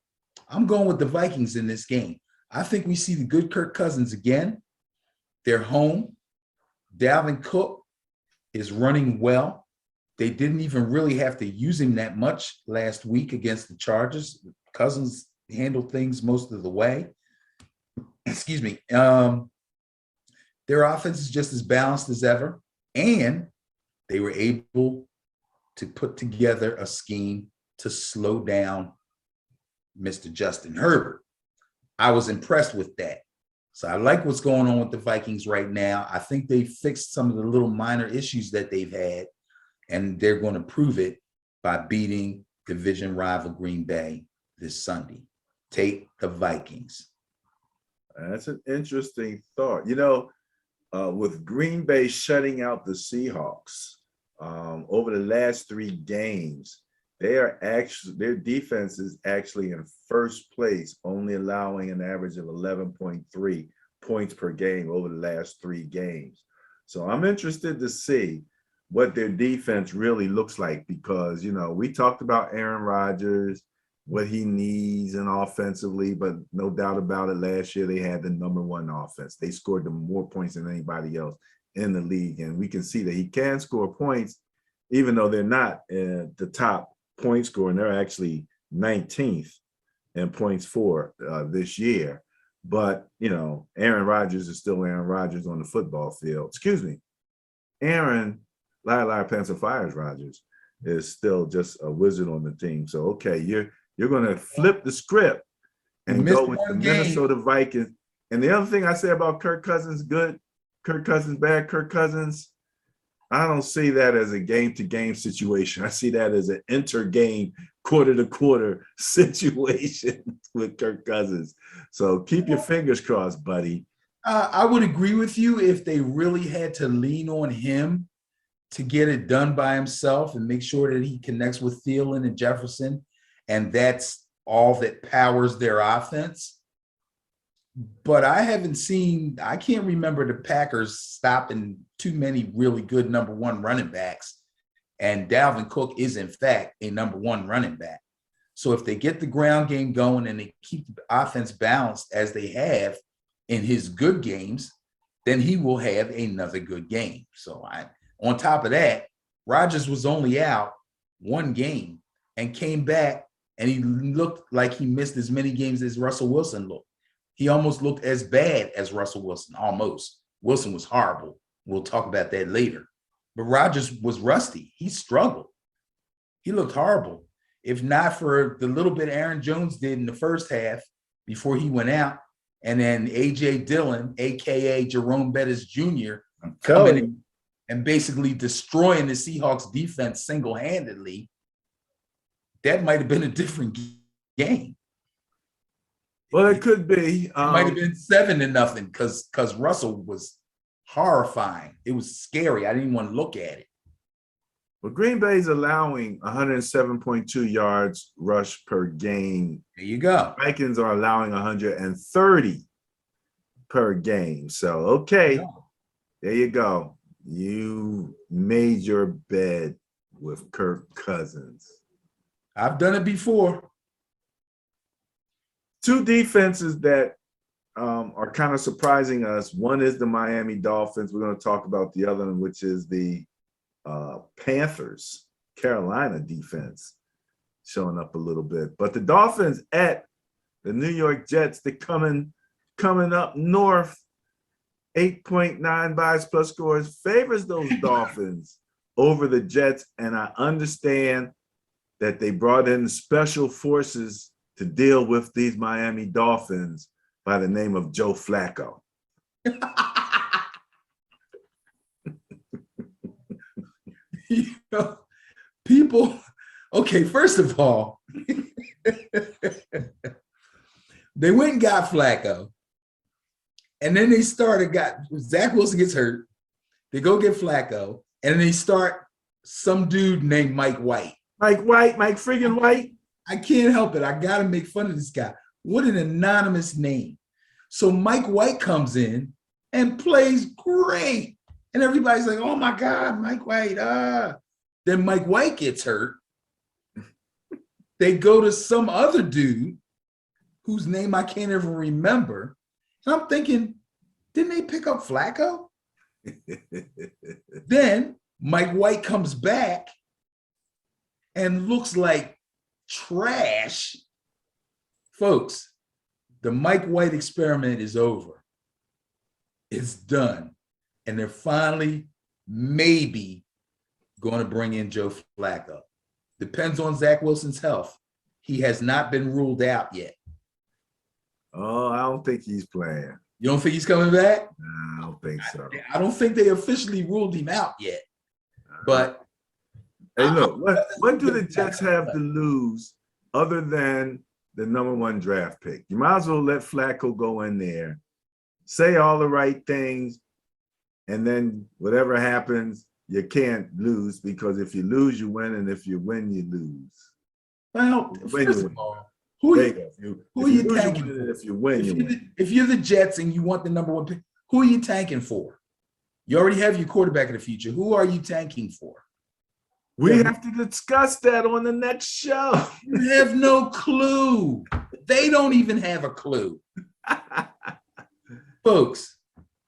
I'm going with the Vikings in this game. I think we see the good Kirk Cousins again. They're home. Dalvin Cook is running well. They didn't even really have to use him that much last week against the Chargers. Cousins handled things most of the way. Excuse me. Their offense is just as balanced as ever. And they were able to put together a scheme to slow down Mr. Justin Herbert. I was impressed with that. So I like what's going on with the Vikings right now. I think they fixed some of the little minor issues that they've had, and they're going to prove it by beating division rival Green Bay this Sunday. Take the Vikings. That's an interesting thought. With Green Bay shutting out the Seahawks over the last 3 games, their defense is actually in first place, only allowing an average of 11.3 points per game over the last 3 games. So I'm interested to see what their defense really looks like because, we talked about Aaron Rodgers, what he needs and offensively, but no doubt about it, last year they had the #1 offense. They scored more points than anybody else in the league. And we can see that he can score points, even though they're not the top point scorer, and they're actually 19th in points for this year. But, Aaron Rodgers is still Aaron Rodgers on the football field. Excuse me. Aaron Pencil Fires Rodgers is still just a wizard on the team. So, okay, you're going to flip the script and go with the Minnesota Vikings. And the other thing I say about Kirk Cousins, good, Kirk Cousins, bad, Kirk Cousins, I don't see that as a game-to-game situation. I see that as an inter-game, quarter-to-quarter situation with Kirk Cousins. So keep your fingers crossed, buddy. I would agree with you if they really had to lean on him to get it done by himself and make sure that he connects with Thielen and Jefferson, and that's all that powers their offense. But I can't remember the Packers stopping too many really good #1 running backs. And Dalvin Cook is, in fact, a #1 running back. So if they get the ground game going and they keep the offense balanced as they have in his good games, then he will have another good game. So on top of that, Rodgers was only out 1 game and came back, and he looked like he missed as many games as Russell Wilson looked. He almost looked as bad as Russell Wilson, almost. Wilson was horrible. We'll talk about that later. But Rodgers was rusty. He struggled. He looked horrible. If not for the little bit Aaron Jones did in the first half before he went out, and then A.J. Dillon, a.k.a. Jerome Bettis Jr., coming in and basically destroying the Seahawks defense single-handedly, that might have been a different game. Well, it could be. It might have been 7-0 because Russell was horrifying. It was scary. I didn't want to look at it. But Green Bay's allowing 107.2 yards rush per game. There you go. Vikings are allowing 130 per game. So, okay, there you go. You made your bed with Kirk Cousins. I've done it before. 2 defenses that are kind of surprising us. One is the Miami Dolphins. We're going to talk about the other one, which is the Panthers, Carolina defense showing up a little bit. But the Dolphins at the New York Jets, they're coming up north. 8.9 buys plus scores favors those Dolphins over the Jets. And I understand that they brought in special forces to deal with these Miami Dolphins by the name of Joe Flacco. You know, people, okay, first of all, they went and got Flacco. And then they Zach Wilson gets hurt. They go get Flacco. And then they start some dude named Mike White. Mike friggin' White. I can't help it. I got to make fun of this guy. What an anonymous name. So Mike White comes in and plays great. And everybody's like, oh my God, Mike White. Then Mike White gets hurt. They go to some other dude whose name I can't even remember. And I'm thinking, didn't they pick up Flacco? Then Mike White comes back and looks like trash. Folks, the Mike White experiment is over. It's done. And they're finally maybe going to bring in Joe Flacco. Depends on Zach Wilson's health. He has not been ruled out yet. Oh, I don't think he's playing. You don't think he's coming back? No, I don't think so. I don't think they officially ruled him out yet. But hey, look, what do the Jets have to lose other than the #1 draft pick? You might as well let Flacco go in there, say all the right things, and then whatever happens, you can't lose, because if you lose, you win, and if you win, you lose. Well, first of all, who are you tanking for? If you win, you win. If you're the Jets and you want the #1 pick, who are you tanking for? You already have your quarterback in the future. Who are you tanking for? We have to discuss that on the next show. You have no clue. They don't even have a clue. Folks,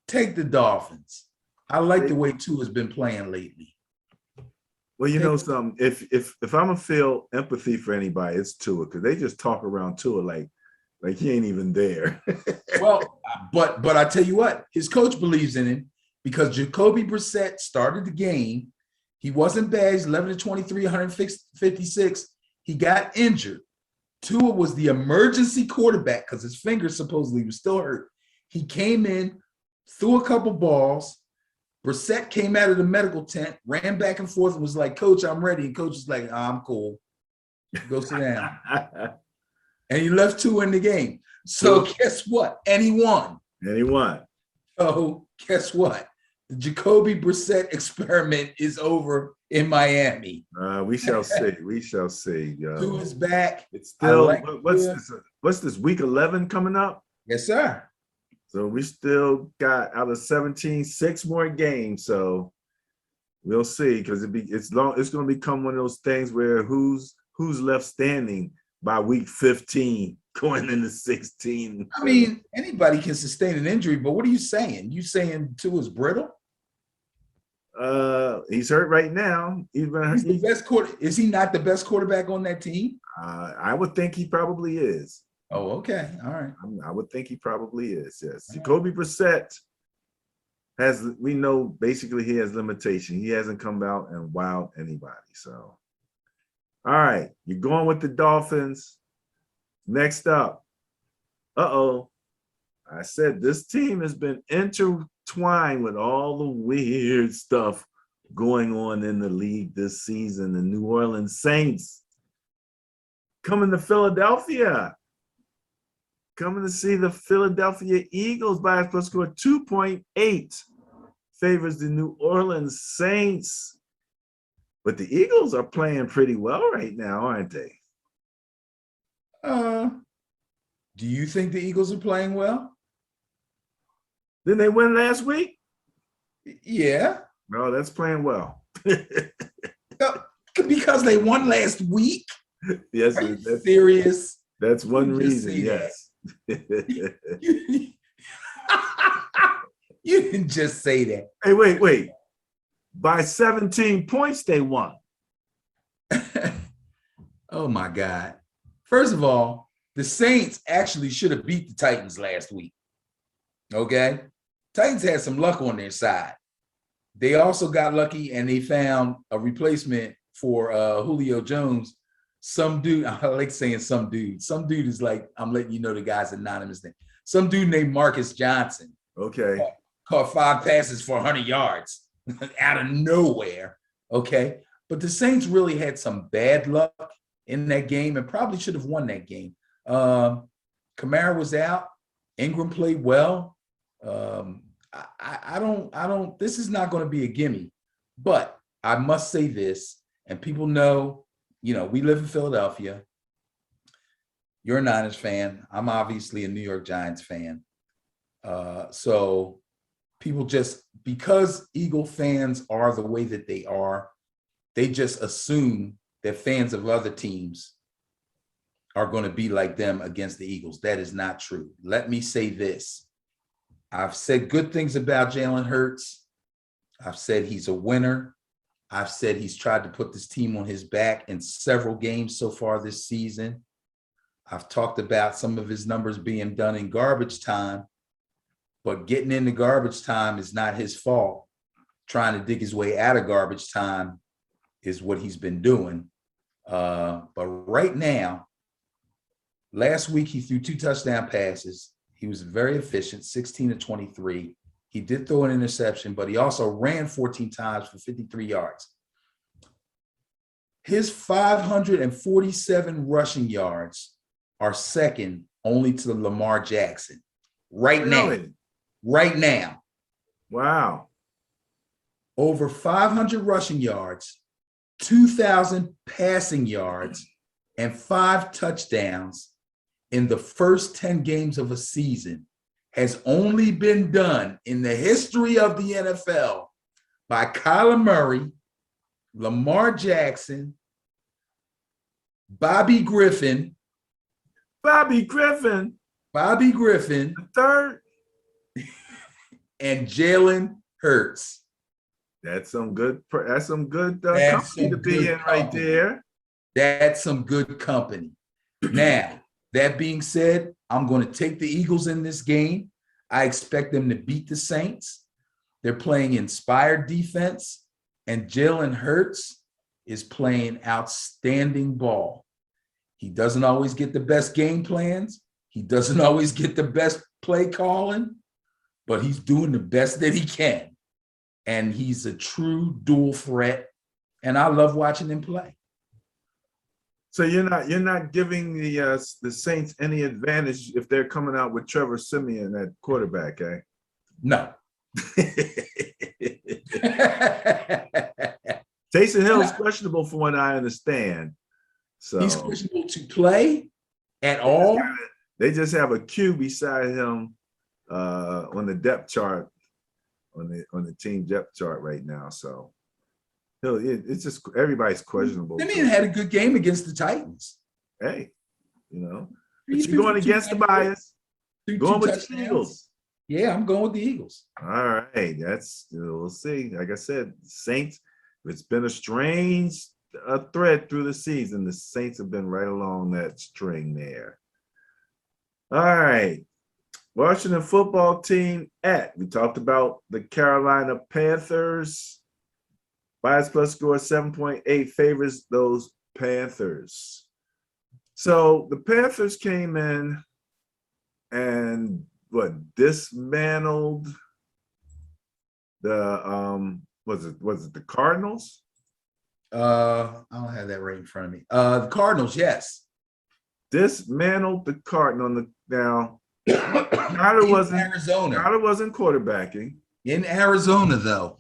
take the Dolphins. I like the way Tua's been playing lately. Well, you know something. If I'm gonna feel empathy for anybody, it's Tua, because they just talk around Tua like he ain't even there. Well, but I tell you what, his coach believes in him, because Jacoby Brissett started the game. He wasn't bad. He's 11-23, 156. He got injured. Tua was the emergency quarterback because his finger supposedly was still hurt. He came in, threw a couple balls. Brissett came out of the medical tent, ran back and forth, and was like, Coach, I'm ready. And Coach was like, I'm cool. Go sit down. And he left Tua in the game. So guess what? And he won. And he won. So guess what? The Jacoby Brissett experiment is over in Miami. We shall see. We shall see. Tua's back. It's still what's this week 11 coming up? Yes, sir. So we still got, out of 17, 6 more games. So we'll see, because it's going to become one of those things where who's left standing by week 15 going into 16. I mean, anybody can sustain an injury, but what are you saying? You saying Tua's brittle? He's hurt right now. He's the best Is he not the best quarterback on that team? I would think he probably is. Oh, okay. All right. I would think he probably is. Yes. Jacoby Brissett we know basically he has limitation. He hasn't come out and wowed anybody. So, all right. You're going with the Dolphins. Next up. I said this team has been intertwined with all the weird stuff going on in the league this season. The New Orleans Saints coming to Philadelphia. Coming to see the Philadelphia Eagles by a score 2.8. Favors the New Orleans Saints. But the Eagles are playing pretty well right now, aren't they? Do you think the Eagles are playing well? Didn't they win last week? Yeah. No, that's playing well. Because they won last week? Yes. Are you serious? That's one reason, yes. You didn't just say that. Hey, wait. By 17 points, they won. Oh, my God. First of all, the Saints actually should have beat the Titans last week. Okay? Titans had some luck on their side. They also got lucky, and they found a replacement for Julio Jones. Some dude, I like saying some dude. Some dude is like, I'm letting you know the guy's anonymous name. some dude named Marcus Johnson Okay. caught 5 passes for 100 yards out of nowhere. Okay. But the Saints really had some bad luck in that game and probably should have won that game. Kamara was out. Ingram played well. I don't, this is not going to be a gimme, but I must say this, and people know, we live in Philadelphia. You're a Niners fan. I'm obviously a New York Giants fan. So people just, because Eagle fans are the way that they are, they just assume that fans of other teams are going to be like them against the Eagles. That is not true. Let me say this. I've said good things about Jalen Hurts. I've said he's a winner. I've said he's tried to put this team on his back in several games so far this season. I've talked about some of his numbers being done in garbage time, but getting into garbage time is not his fault. Trying to dig his way out of garbage time is what he's been doing. But right now, last week he threw 2 touchdown passes. He was very efficient, 16 to 23. He did throw an interception, but he also ran 14 times for 53 yards. His 547 rushing yards are second only to Lamar Jackson right now. Right now. Wow. Over 500 rushing yards, 2,000 passing yards, and 5 touchdowns in the first 10 games of a season has only been done in the history of the NFL by Kyler Murray, Lamar Jackson, Bobby Griffin, the third. and Jalen Hurts. That's some good company to be in right there. That's some good company. Now, that being said, I'm going to take the Eagles in this game. I expect them to beat the Saints. They're playing inspired defense, and Jalen Hurts is playing outstanding ball. He doesn't always get the best game plans. He doesn't always get the best play calling, but he's doing the best that he can. And he's a true dual threat, and I love watching him play. So you're not giving the Saints any advantage if they're coming out with Trevor Siemian at quarterback, eh? No. Taysom Hill is questionable from what I understand. So he's questionable to play at all. They just have a Q beside him on the depth chart, on the team depth chart right now. So it's just everybody's questionable. Siemian had a good game against the Titans. Hey, but you're going against the bias. Going with the Eagles. Yeah, I'm going with the Eagles. All right, we'll see. Like I said, Saints. It's been a strange thread through the season. The Saints have been right along that string there. All right, Washington football team we talked about the Carolina Panthers. Bias plus score 7.8 favors those Panthers. So the Panthers came in and dismantled the was it the Cardinals? I don't have that right in front of me. The Cardinals, yes. Dismantled the Cardinals. Now Kyler wasn't Arizona. Kyler wasn't quarterbacking. In Arizona, though.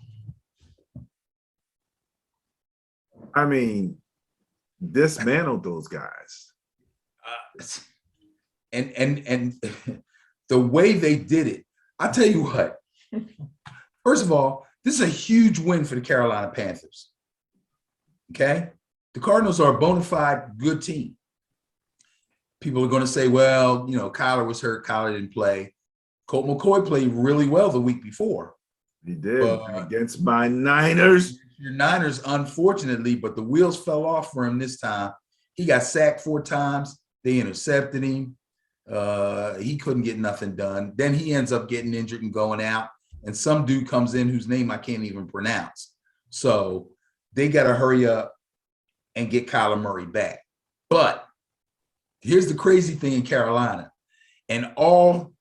I mean, dismantled those guys. And the way they did it, I'll tell you what. First of all, this is a huge win for the Carolina Panthers. Okay? The Cardinals are a bona fide good team. People are going to say, well, Kyler was hurt. Kyler didn't play. Colt McCoy played really well the week before. He did against my Niners. Your Niners, unfortunately, but the wheels fell off for him this time. He got sacked 4 times. They intercepted him. He couldn't get nothing done. Then he ends up getting injured and going out. And some dude comes in whose name I can't even pronounce. So they got to hurry up and get Kyler Murray back. But here's the crazy thing in Carolina. And all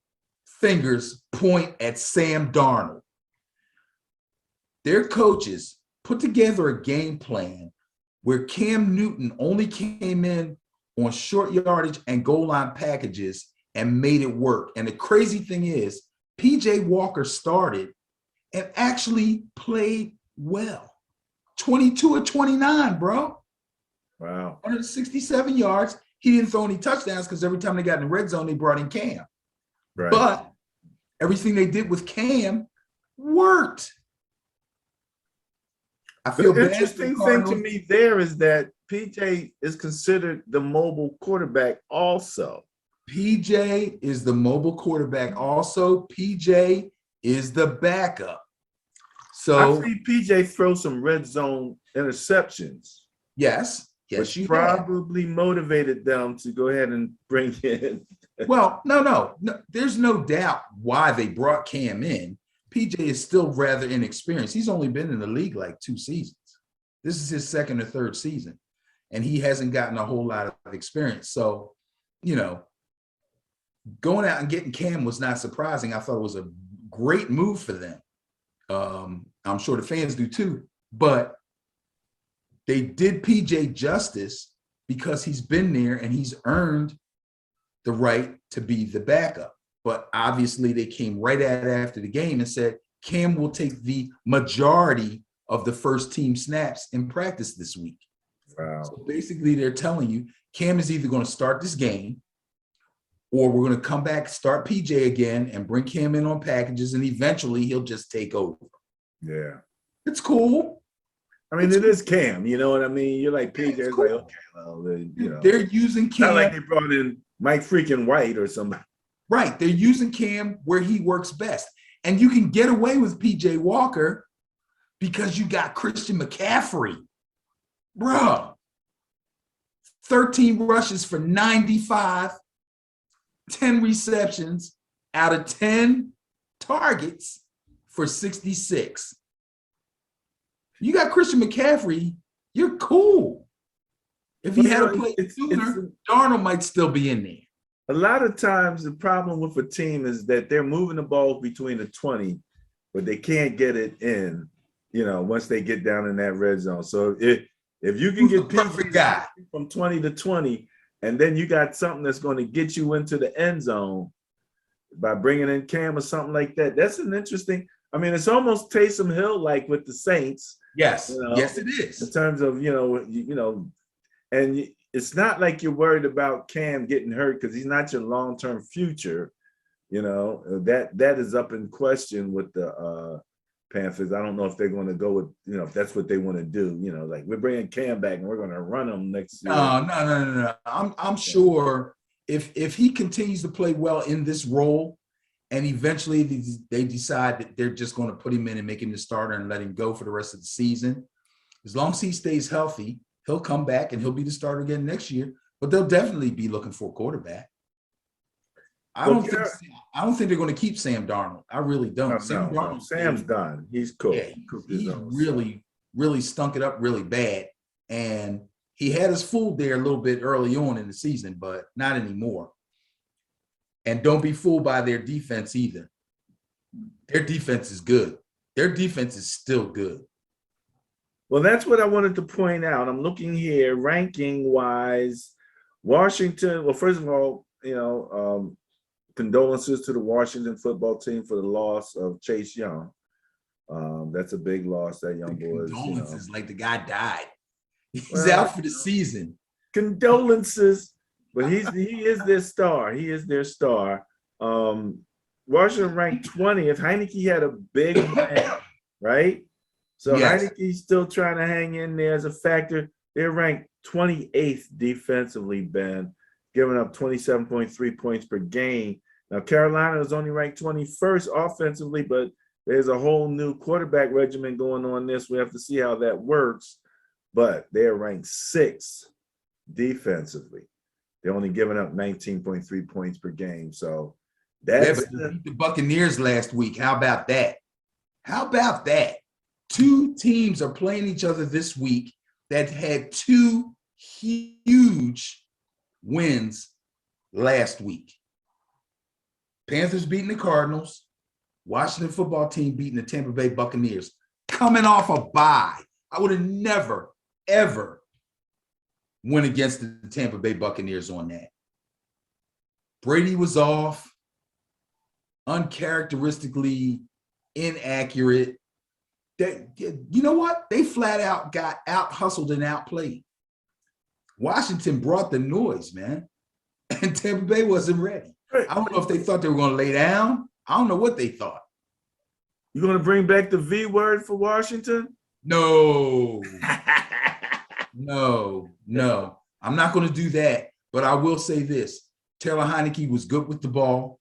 fingers point at Sam Darnold. Their coaches put together a game plan where Cam Newton only came in on short yardage and goal line packages and made it work. And the crazy thing is, PJ Walker started and actually played well. 22 of 29, bro. Wow. 167 yards. He didn't throw any touchdowns because every time they got in the red zone, they brought in Cam. Right. But everything they did with Cam worked. I feel The bad. interesting thing to me there is that PJ is considered the mobile quarterback also. PJ is the mobile quarterback also. PJ is the backup. So I see PJ throw some red zone interceptions. yes, Which you have. probably motivated them to go ahead and bring in. Well, no. There's no doubt why they brought Cam in. PJ is still rather inexperienced. He's only been in the league like 2 seasons. This is his second or third season, and he hasn't gotten a whole lot of experience. So, going out and getting Cam was not surprising. I thought it was a great move for them. I'm sure the fans do too, but they did PJ justice because he's been there and he's earned the right to be the backup. But obviously they came right at it after the game and said, Cam will take the majority of the first team snaps in practice this week. Wow. So basically they're telling you Cam is either going to start this game or we're going to come back, start PJ again and bring Cam in on packages and eventually he'll just take over. Yeah. It's cool. I mean, it is Cam, you know what I mean? You're like, PJ, it's cool. like, okay, well, They're using Cam. Not like they brought in Mike freaking White or somebody. Right. They're using Cam where he works best. And you can get away with PJ Walker because you got Christian McCaffrey. Bro. 13 rushes for 95, 10 receptions out of 10 targets for 66. You got Christian McCaffrey, you're cool. If he had played sooner, Darnold might still be in there. A lot of times the problem with a team is that they're moving the ball between the 20, but they can't get it in, once they get down in that red zone. So if you can get perfect guy from 20 to 20, and then you got something that's going to get you into the end zone by bringing in Cam or something like that, that's an interesting. I mean, it's almost Taysom Hill like with the Saints. Yes, yes, it is. In terms of and it's not like you're worried about Cam getting hurt because he's not your long-term future. That is up in question with the Panthers. I don't know if they're going to go with if that's what they want to do. Like we're bringing Cam back and we're going to run him next year. No. I'm sure if he continues to play well in this role, and eventually they decide that they're just going to put him in and make him the starter and let him go for the rest of the season. As long as he stays healthy, he'll come back and he'll be the starter again next year. But they'll definitely be looking for a quarterback. I don't think they're going to keep Sam Darnold. I really don't. Sam's done. He's cool. Yeah, he really stunk it up really bad. And he had us fooled there a little bit early on in the season, but not anymore. And don't be fooled by their defense either. Their defense is good. Their defense is still good. Well, that's what I wanted to point out. I'm looking here, ranking-wise, Washington. Well, first of all, condolences to the Washington football team for the loss of Chase Young. That's a big loss. That young boy is. Condolences, like the guy died. He's out for the season. Condolences. But he is their star. He is their star. Washington ranked 20th. Heineke had a big win, right? So yes. Heineke's still trying to hang in there as a factor. They're ranked 28th defensively, Ben, giving up 27.3 points per game. Now, Carolina is only ranked 21st offensively, but there's a whole new quarterback regimen going on this. We have to see how that works. But they're ranked 6th defensively. They're only giving up 19.3 points per game. So that's but beat the Buccaneers last week. How about that? How about that? 2 teams are playing each other this week that had 2 huge wins last week. Panthers beating the Cardinals, Washington football team beating the Tampa Bay Buccaneers, coming off a bye. I would have never, ever went against the Tampa Bay Buccaneers on that. Brady was off, uncharacteristically inaccurate. You know what? They flat out got out hustled and outplayed. Washington brought the noise, man, and Tampa Bay wasn't ready. I don't know if they thought they were going to lay down. I don't know what they thought. You're going to bring back the V word for Washington? No, no. I'm not going to do that. But I will say this. Taylor Heineke was good with the ball.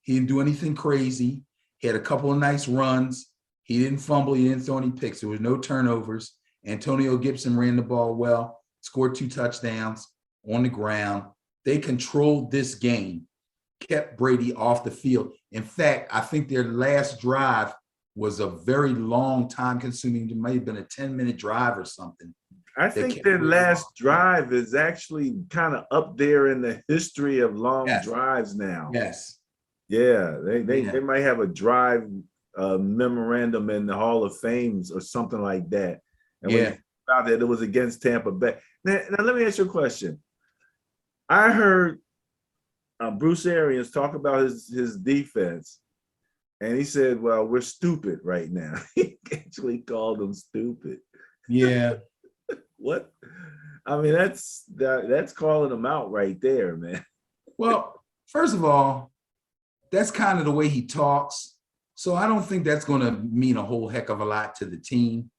He didn't do anything crazy. He had a couple of nice runs. He didn't fumble. He didn't throw any picks. There was no turnovers. Antonio Gibson ran the ball well, scored 2 touchdowns on the ground. They controlled this game, kept Brady off the field. In fact, I think their last drive was a very long time consuming. It might have been a 10-minute drive or something. I think their last drive is actually kind of up there in the history of long drives now. Yes. Yeah, they might have a drive memorandum in the Hall of Fames or something like that. And when you think about it, it was against Tampa Bay. Now let me ask you a question. I heard Bruce Arians talk about his defense, and he said, well, we're stupid right now. He actually called them stupid. Yeah. What? I mean, that's calling them out right there, man. Well, first of all, that's kind of the way he talks. So I don't think that's going to mean a whole heck of a lot to the team.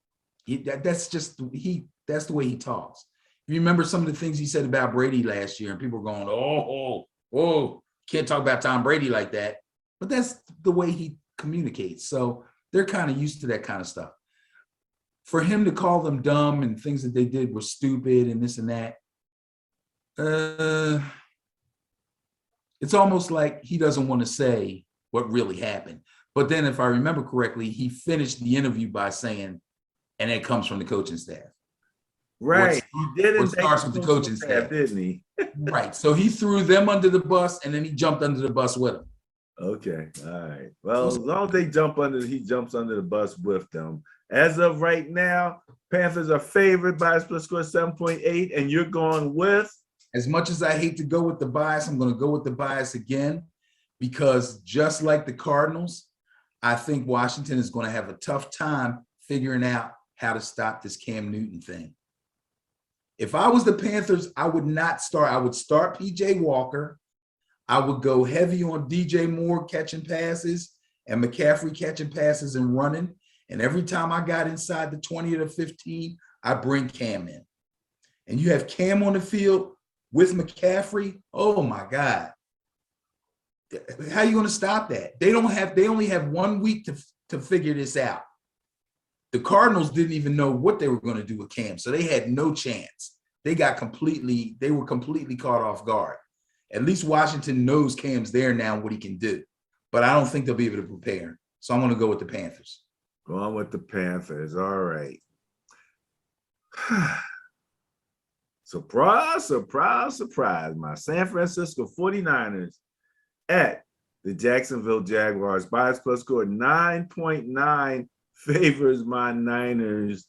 That's the way he talks. You remember some of the things he said about Brady last year, and people were going, oh, can't talk about Tom Brady like that. But that's the way he communicates. So they're kind of used to that kind of stuff. For him to call them dumb and things that they did were stupid and this and that, it's almost like he doesn't want to say what really happened. But then if I remember correctly, he finished the interview by saying, and it comes from the coaching staff. Right. He didn't starts with the coaching staff, didn't he? Right. So he threw them under the bus and then he jumped under the bus with them. Okay. All right. Well, as long as he jumps under the bus with them. As of right now, Panthers are favored by a split score 7.8, and you're going with? As much as I hate to go with the bias, I'm going to go with the bias again, because just like the Cardinals, I think Washington is going to have a tough time figuring out how to stop this Cam Newton thing. If I was the Panthers, I would not start. I would start PJ Walker. I would go heavy on DJ Moore catching passes and McCaffrey catching passes and running. And every time I got inside the 20 or the 15, I bring Cam in. And you have Cam on the field with McCaffrey. Oh my God. How are you going to stop that? They only have 1 week to figure this out. The Cardinals didn't even know what they were going to do with Cam, so they had no chance. They were completely caught off guard. At least Washington knows Cam's there now and what he can do. But I don't think they'll be able to prepare. So I'm going to go with the Panthers. Going with the Panthers. All right. Surprise, surprise, surprise. My San Francisco 49ers at the Jacksonville Jaguars. Bias plus score 9.9 favors my Niners.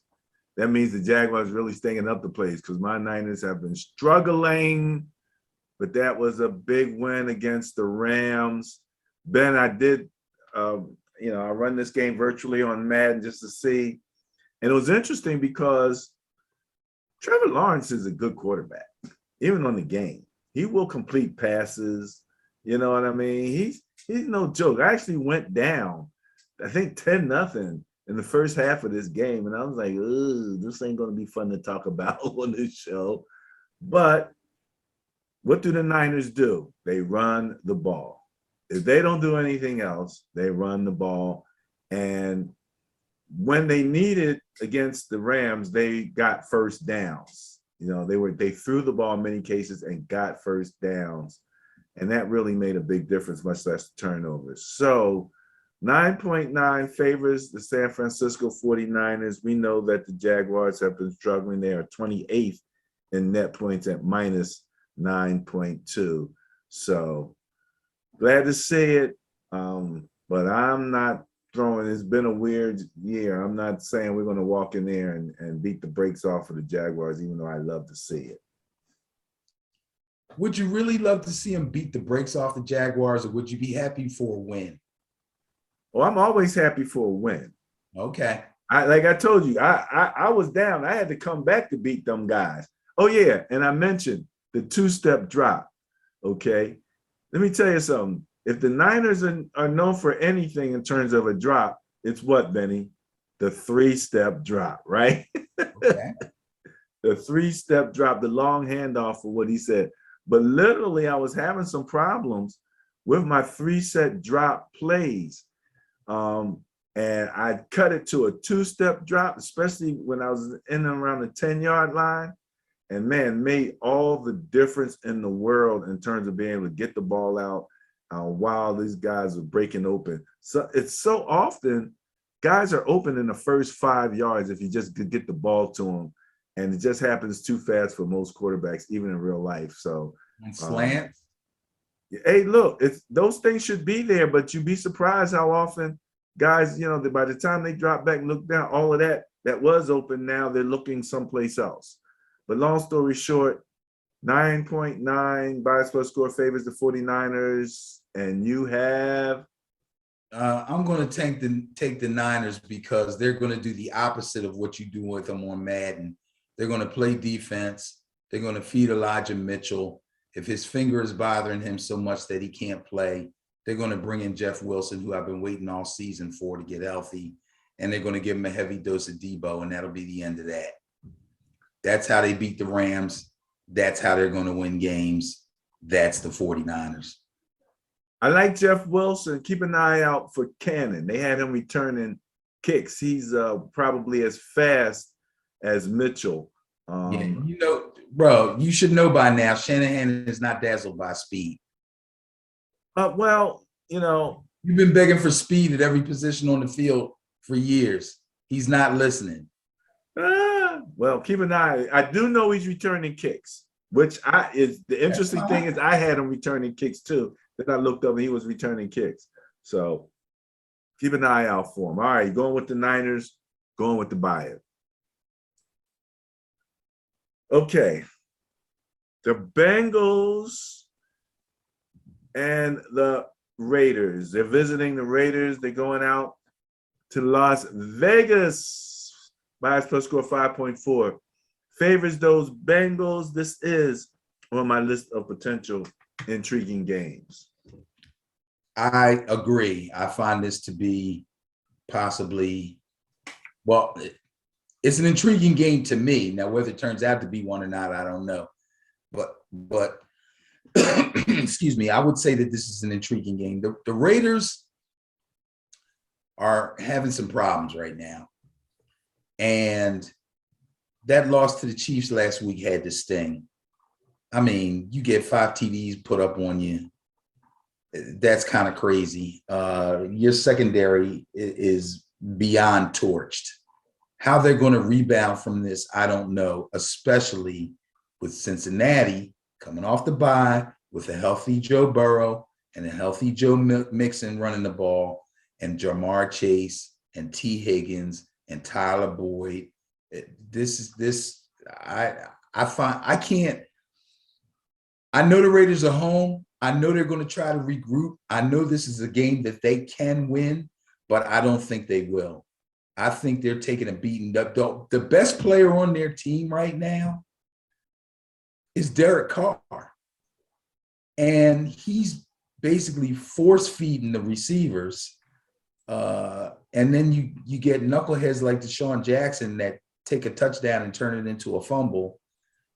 That means the Jaguars really staying up the place because my Niners have been struggling. But that was a big win against the Rams. Ben, I did I run this game virtually on Madden just to see. And it was interesting because Trevor Lawrence is a good quarterback, even on the game. He will complete passes. You know what I mean? He's no joke. I actually went down, I think 10-0 in the first half of this game. And I was like, this ain't going to be fun to talk about on this show. But what do the Niners do? They run the ball. If they don't do anything else, they run the ball. And when they needed against the Rams, they got first downs. They threw the ball in many cases and got first downs. And that really made a big difference, much less turnovers. So 9.9 favors the San Francisco 49ers. We know that the Jaguars have been struggling. They are 28th in net points at minus 9.2. So glad to see it. But I'm not throwing. It's been a weird year. I'm not saying we're going to walk in there and beat the brakes off of the Jaguars, even though I love to see it. Would you really love to see them beat the brakes off the Jaguars, or would you be happy for a win? Well, I'm always happy for a win. Okay. Like I told you, I was down. I had to come back to beat them guys. Oh yeah, and I mentioned the two-step drop. Okay, let me tell you something. If the Niners are known for anything in terms of a drop, it's what, Benny? The three-step drop, right? Okay. The three-step drop, the long handoff for what he said. But literally, I was having some problems with my three-set drop plays. And I cut it to a two-step drop, especially when I was in and around the 10-yard line. And man, made all the difference in the world in terms of being able to get the ball out while these guys are breaking open. So it's so often guys are open in the first 5 yards if you just could get the ball to them. And it just happens too fast for most quarterbacks, even in real life. So And slants. hey, look, those things should be there, but you'd be surprised how often guys, by the time they drop back and look down, all of that was open, now they're looking someplace else. But long story short, 9.9 bias plus score favors the 49ers, and you have. I'm going to take the Niners because they're going to do the opposite of what you do with them on Madden. They're going to play defense. They're going to feed Elijah Mitchell. If his finger is bothering him so much that he can't play, they're going to bring in Jeff Wilson, who I've been waiting all season for to get healthy, and they're going to give him a heavy dose of Debo, and that'll be the end of that. That's how they beat the Rams. That's how they're going to win games. That's the 49ers. I like Jeff Wilson. Keep an eye out for Cannon. They had him returning kicks. He's probably as fast as Mitchell. Yeah, bro, you should know by now, Shanahan is not dazzled by speed. Well, you've been begging for speed at every position on the field for years. He's not listening. Well, keep an eye. I do know he's returning kicks, which is the interesting thing is I had him returning kicks too. Then I looked up and he was returning kicks. So keep an eye out for him. All right, going with the Niners, going with the buyer. Okay. The Bengals and the Raiders. They're visiting the Raiders. They're going out to Las Vegas. Bias plus score 5.4. Favors those Bengals. This is on my list of potential intriguing games. I agree. I find this to be possibly, well, it's an intriguing game to me. Now, whether it turns out to be one or not, I don't know. But excuse me, I would say that this is an intriguing game. The Raiders are having some problems right now. And that loss to the Chiefs last week had to sting. I mean, you get 5 TDs put up on you. That's kind of crazy. Your secondary is beyond torched. How they're going to rebound from this, I don't know, especially with Cincinnati coming off the bye with a healthy Joe Burrow and a healthy Joe Mixon running the ball, and Jamar Chase and T. Higgins and Tyler Boyd. I know the Raiders are home. I know they're going to try to regroup. I know this is a game that they can win, but I don't think they will. I think they're taking a beating. The best player on their team right now is Derek Carr. And he's basically force feeding the receivers. And then you get knuckleheads like Deshaun Jackson that take a touchdown and turn it into a fumble,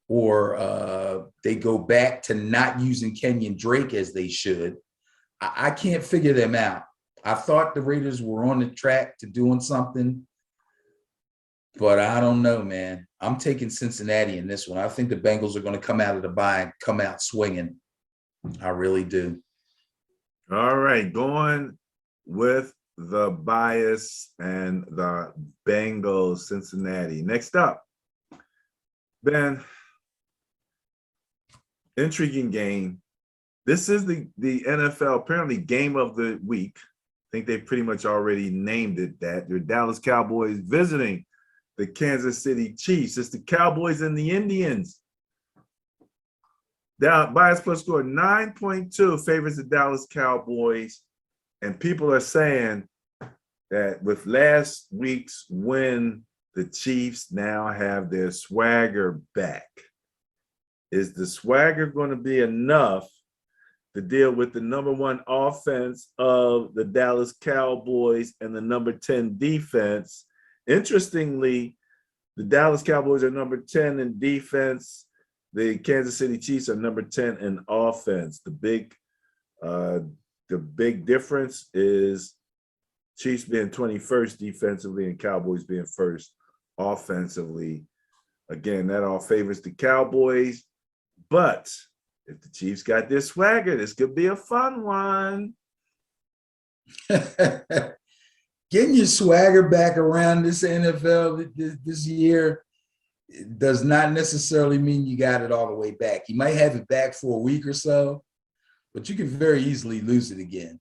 or they go back to not using Kenyon Drake as they should. I can't figure them out. I thought the Raiders were on the track to doing something, but I don't know, man. I'm taking Cincinnati in this one. I think the Bengals are going to come out of the bye and come out swinging. I really do. All right, going with the bias and the Bengals, Cincinnati. Next up, Ben, intriguing game. This is the NFL apparently game of the week. I think they pretty much already named it that. Your Dallas Cowboys visiting the Kansas City Chiefs. It's the Cowboys and the Indians. Bias plus score 9.2 favors the Dallas Cowboys. And people are saying that with last week's win, the Chiefs now have their swagger back. Is the swagger going to be enough to deal with the number 1 offense of the Dallas Cowboys and the number 10 defense? Interestingly, the Dallas Cowboys are number 10 in defense. The Kansas City Chiefs are number 10 in offense. The big difference is Chiefs being 21st defensively and Cowboys being first offensively. Again, that all favors the Cowboys. But if the Chiefs got their swagger, this could be a fun one. Getting your swagger back around this NFL this year does not necessarily mean you got it all the way back. You might have it back for a week or so, but you can very easily lose it again.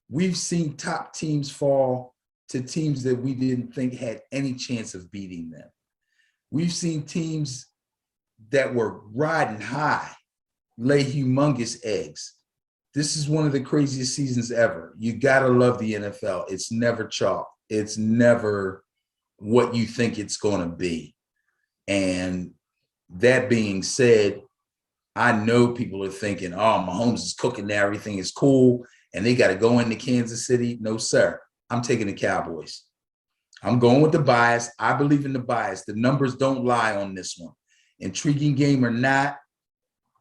We've seen top teams fall to teams that we didn't think had any chance of beating them. We've seen teams that were riding high lay humongous eggs. This is one of the craziest seasons ever. You gotta love the NFL. It's never chalk. It's never what you think it's gonna be. And that being said, I know people are thinking, oh, Mahomes is cooking now, everything is cool, and they got to go into Kansas City. No, sir. I'm taking the Cowboys. I'm going with the bias. I believe in the bias. The numbers don't lie on this one. Intriguing game or not,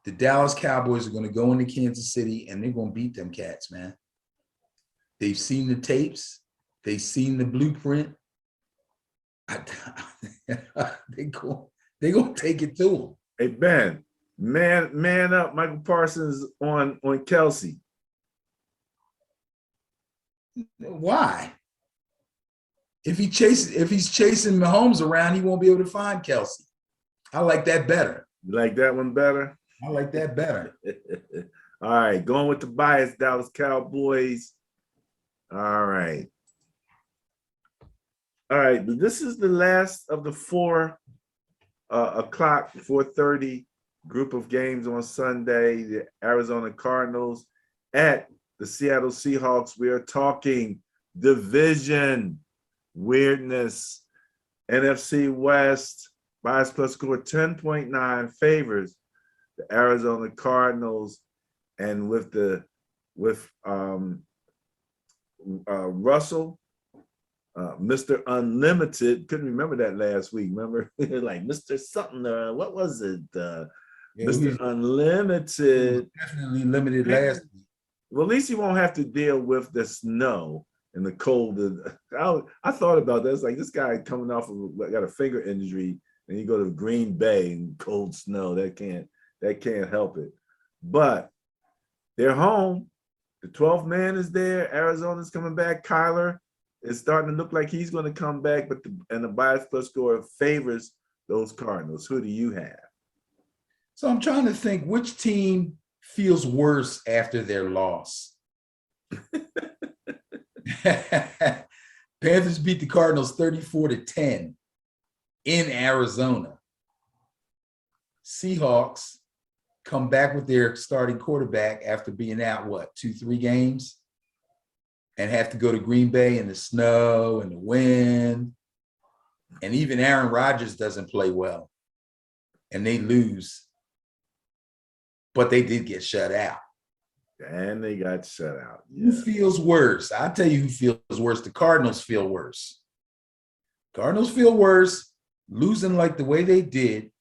the Dallas Cowboys are going to go into Kansas City, and they're going to beat them cats, man. They've seen the tapes. They've seen the blueprint. They're going to take it to them. Hey, Ben, man up, Michael Parsons on Kelsey. Why? If he's chasing Mahomes around, he won't be able to find Kelsey. I like that better. You like that one better? I like that better. All right, going with the bias, Dallas Cowboys. All right. All right, this is the last of the 4 o'clock, 4:30 group of games on Sunday. The Arizona Cardinals at the Seattle Seahawks. We are talking division weirdness. NFC West, bias plus score 10.9 favors the Arizona Cardinals. And with Russell, Mr. Unlimited, couldn't remember that last week. Remember, like Mr. something, what was it? Mr. Unlimited. Definitely limited last week. Well, at least you won't have to deal with the snow and the cold. I thought about that. It's like this guy coming off of got a finger injury, and you go to Green Bay and cold snow. That can't help it. But they're home. The 12th man is there. Arizona's coming back. Kyler is starting to look like he's going to come back, but the bias plus score favors those Cardinals. Who do you have? So I'm trying to think which team feels worse after their loss. Panthers beat the Cardinals 34-10 in Arizona. Seahawks come back with their starting quarterback after being out, 2-3 games, and have to go to Green Bay in the snow and the wind. And even Aaron Rodgers doesn't play well, and they lose. But they did get shut out. And they got shut out. Yeah. Who feels worse? I'll tell you who feels worse. The Cardinals feel worse. Cardinals feel worse losing like the way they did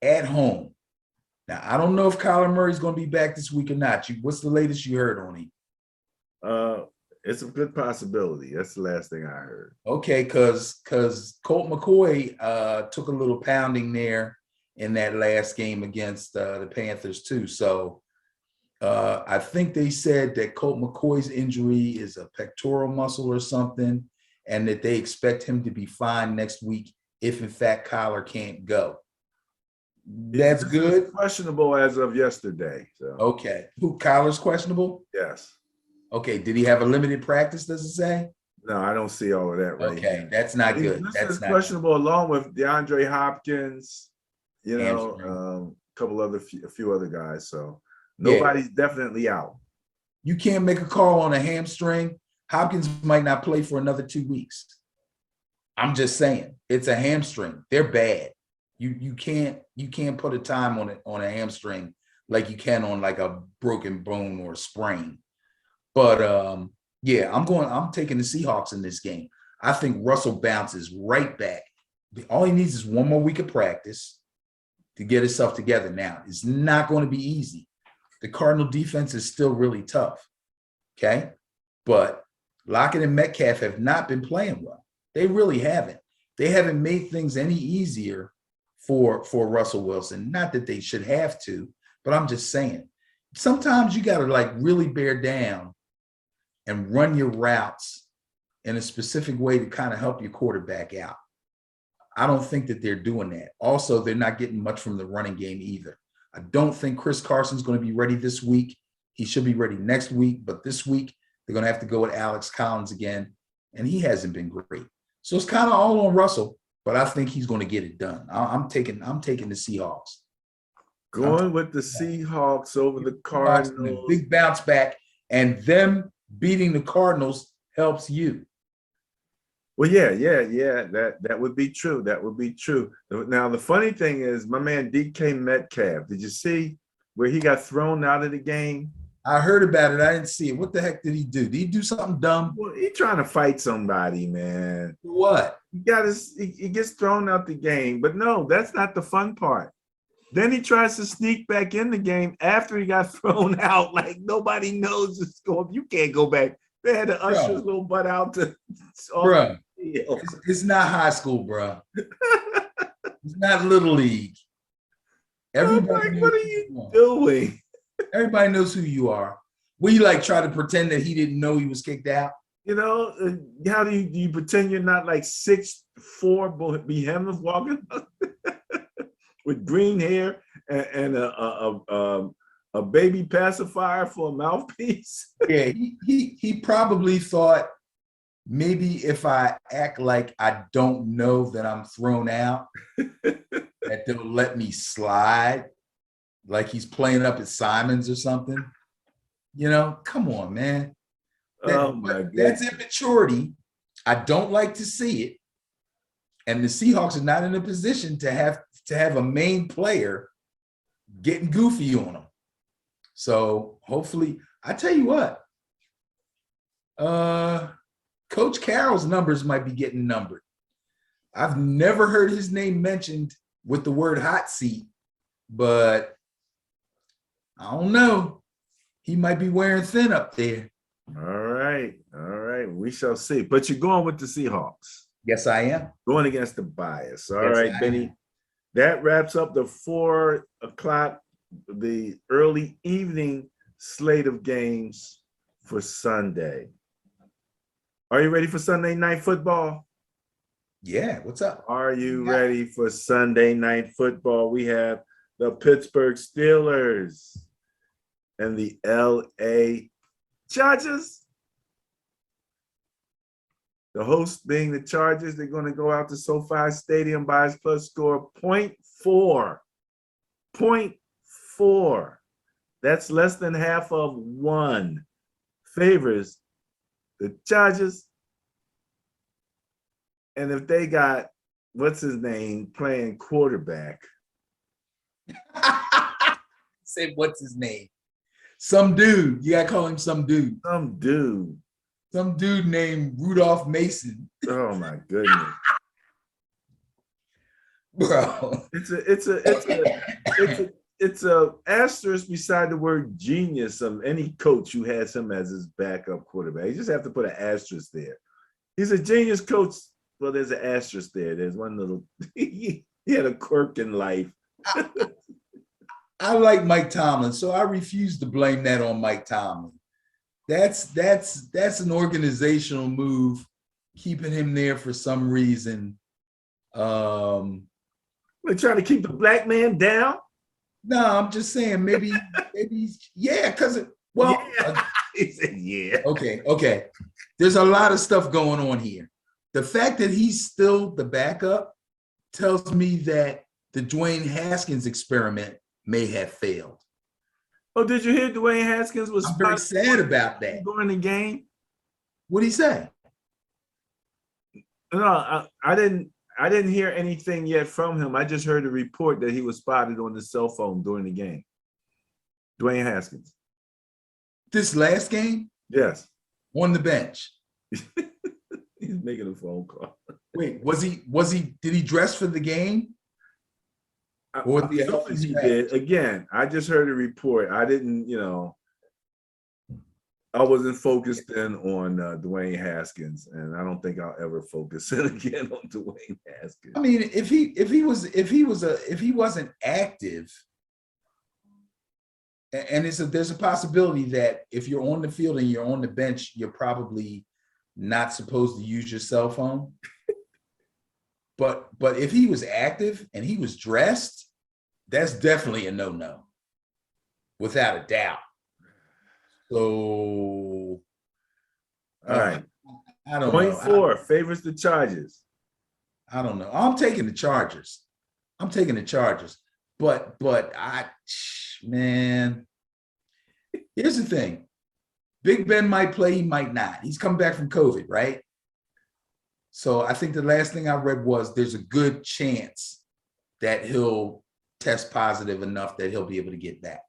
at home. Now, I don't know if Kyler Murray's going to be back this week or not. What's the latest you heard on him? It's a good possibility. That's the last thing I heard. Okay, because Colt McCoy took a little pounding there in that last game against the Panthers too. So I think they said that Colt McCoy's injury is a pectoral muscle or something, and that they expect him to be fine next week if, in fact, Kyler can't go. That's He's good. questionable as of yesterday. So Okay. Who, Kyler's questionable? yes. Okay. Did he have a limited practice, does it say? No, I don't see all of that right Okay. here. That's not He's good. listed That's as not good. questionable along with DeAndre Hopkins, Hamstring. a couple other a few other guys. So Yeah. nobody's definitely out. You can't make a call on a hamstring. Hopkins might not play for another 2 weeks. I'm just saying, it's a hamstring. They're bad. You can't put a time on it on a hamstring like you can on like a broken bone or a sprain. But yeah, I'm taking the Seahawks in this game. I think Russell bounces right back. All he needs is one more week of practice to get himself together. Now, it's not going to be easy. The Cardinal defense is still really tough. Okay. But Lockett and Metcalf have not been playing well. They really haven't. They haven't made things any easier for Russell Wilson. Not that they should have to, but I'm just saying, sometimes you got to like really bear down and run your routes in a specific way to kind of help your quarterback out. I don't think that they're doing that. Also, they're not getting much from the running game either. I don't think Chris Carson's going to be ready this week. He should be ready next week, but this week they're going to have to go with Alex Collins again, and he hasn't been great. So it's kind of all on Russell, but I think he's going to get it done. I'm taking the Seahawks. Going with the Seahawks over the Cardinals. Big bounce back, and them beating the Cardinals helps you. Well, yeah. That would be true. That would be true. Now, the funny thing is, my man DK Metcalf, did you see where he got thrown out of the game? I heard about it. I didn't see it. What the heck did he do? Did he do something dumb? Well, he trying to fight somebody, man. What? He gets thrown out the game. But no, that's not the fun part. Then he tries to sneak back in the game after he got thrown out. Like nobody knows it's going. You can't go back. They had to usher his little butt out to. Bro, it's not high school, bro. It's not little league. Everybody like, what are you doing? Everybody knows who you are. We like try to pretend that he didn't know he was kicked out. You know, how do you pretend you're not like 6'4" behemoth walking with green hair and a baby pacifier for a mouthpiece? Yeah, he probably thought maybe if I act like I don't know that I'm thrown out, that they'll let me slide. Like he's playing up at Simon's or something. You know, come on, man. That's immaturity. I don't like to see it. And the Seahawks are not in a position to have a main player getting goofy on them. So hopefully, I tell you what, Coach Carroll's numbers might be getting numbered. I've never heard his name mentioned with the word hot seat, but I don't know. He might be wearing thin up there. All right. We shall see. But you're going with the Seahawks. Yes, I am. Going against the bias. All right, Benny. That wraps up the 4 o'clock, the early evening slate of games for Sunday. Are you ready for Sunday night football? Yeah, what's up? Are you ready for Sunday night football? We have the Pittsburgh Steelers and the LA Chargers. The host being the Chargers, they're going to go out to SoFi Stadium, bias plus score 0.4. 0.4. That's less than half of 1. Favors the Chargers. And if they got, what's his name, playing quarterback. Say, what's his name? Some dude. You got to call him some dude. Some dude. Some dude named Rudolph Mason. Oh my goodness. Bro. It's a asterisk beside the word genius of any coach who has him as his backup quarterback. You just have to put an asterisk there. He's a genius coach. Well, there's an asterisk there. There's one little he had a quirk in life. I like Mike Tomlin, so I refuse to blame that on Mike Tomlin. That's an organizational move, keeping him there for some reason. Well, We're trying to keep the black man down. No, I'm just saying maybe yeah, because Yeah. He said, yeah. okay. There's a lot of stuff going on here. The fact that he's still the backup tells me that the Dwayne Haskins experiment may have failed. Oh, did you hear Dwayne Haskins was I'm very sad about that. during the game? What'd he say? No, I didn't hear anything yet from him. I just heard a report that he was spotted on the cell phone during the game. Dwayne Haskins. This last game? Yes. On the bench. He's making a phone call. Wait, did he dress for the game? Or I'm assuming he did. Again, I just heard a report. I didn't, I wasn't focused in on Dwayne Haskins, and I don't think I'll ever focus in again on Dwayne Haskins. I mean, if he wasn't active, and there's a possibility that if you're on the field and you're on the bench, you're probably not supposed to use your cell phone. But if he was active and he was dressed, that's definitely a no-no, without a doubt. So, all right. I don't Point know. 4 favors the Chargers. I don't know. I'm taking the Chargers. But man, here's the thing. Big Ben might play, he might not. He's come back from COVID, right? So I think the last thing I read was there's a good chance that he'll test positive enough that he'll be able to get back.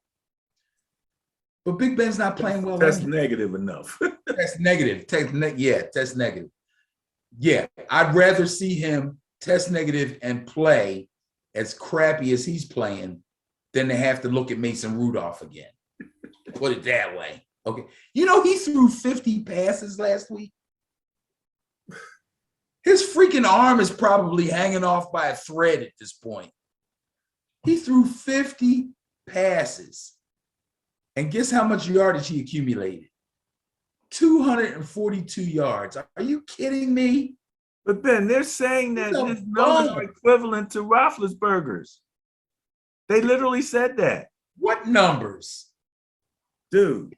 But Big Ben's not playing well. That's negative enough. Test negative. Test negative. Yeah, I'd rather see him test negative and play as crappy as he's playing than to have to look at Mason Rudolph again. Put it that way. Okay. He threw 50 passes last week. His freaking arm is probably hanging off by a thread at this point. He threw 50 passes. And guess how much yardage he accumulated? 242 yards. Are you kidding me? But Ben, they're saying that his numbers are equivalent to Roethlisberger's. They literally said that. What numbers? Dude.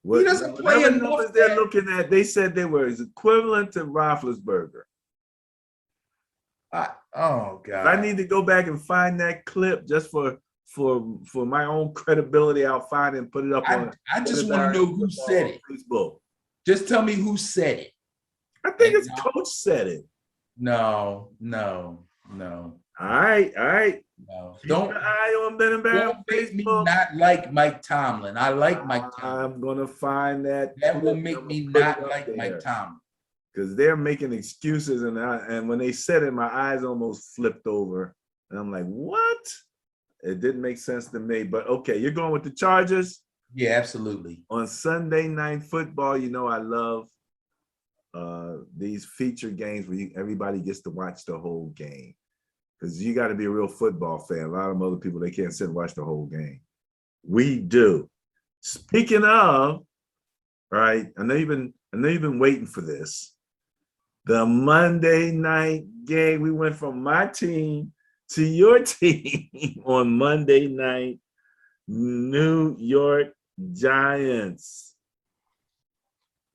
He doesn't play enough. Numbers they're looking at, they said they were equivalent to Roethlisberger. Oh God! I need to go back and find that clip just for my own credibility. I'll find it and put it up on. I just want to know who said it. Facebook. Just tell me who said it. I think his coach said it. No. All right. No. Don't eye on Ben and Barry. Don't make me not like Mike Tomlin. I like Mike Tomlin. I'm gonna find that. That will make me not like Mike Tomlin. Because they're making excuses, and when they said it, my eyes almost flipped over, and I'm like, "What?" It didn't make sense to me. But okay, you're going with the Chargers. Yeah, absolutely. On Sunday Night Football, I love these feature games where everybody gets to watch the whole game. Because you got to be a real football fan. A lot of other people, they can't sit and watch the whole game. We do. Speaking of, right, I know you've been waiting for this. The Monday night game, we went from my team to your team on Monday night. New York Giants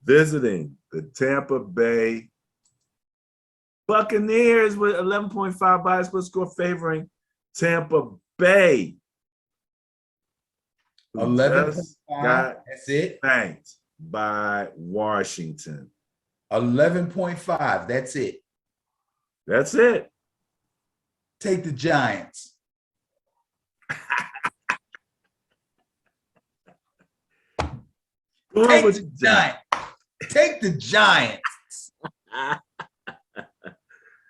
visiting the Tampa Bay Buccaneers with 11.5 bias split score favoring Tampa Bay. 11.5. That's it. Spanked by Washington. 11.5. That's it. That's it. Take the Giants. Take the Giants. Take the Giants.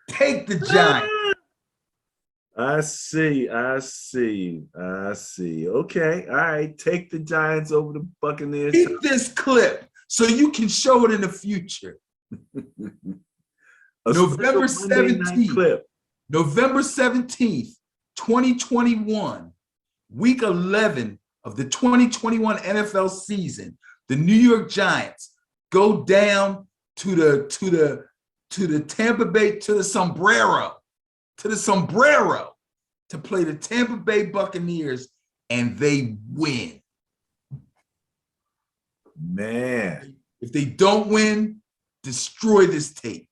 Take the Giants. I see. Okay. All right. Take the Giants over the Buccaneers. Keep this clip so you can show it in the future. November 17th. November 17th, 2021, week 11 of the 2021 NFL season. The New York Giants go down to the Tampa Bay, to the sombrero. to play the Tampa Bay Buccaneers and they win. Man. If they don't win, destroy this tape.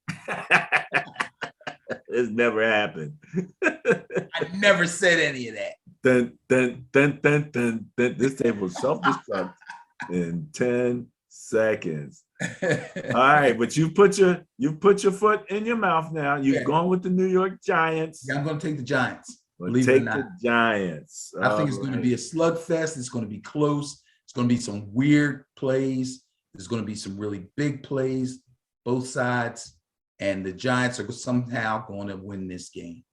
It's never happened. I never said any of that. Dun. This tape will self-destruct in 10 seconds. All right, but you put your foot in your mouth now. You've gone with the New York Giants. Yeah, I'm going to take the Giants. Well, take the Giants. I think it's going to be a slugfest. It's going to be close. It's going to be some weird plays. There's going to be some really big plays, both sides, and the Giants are somehow going to win this game.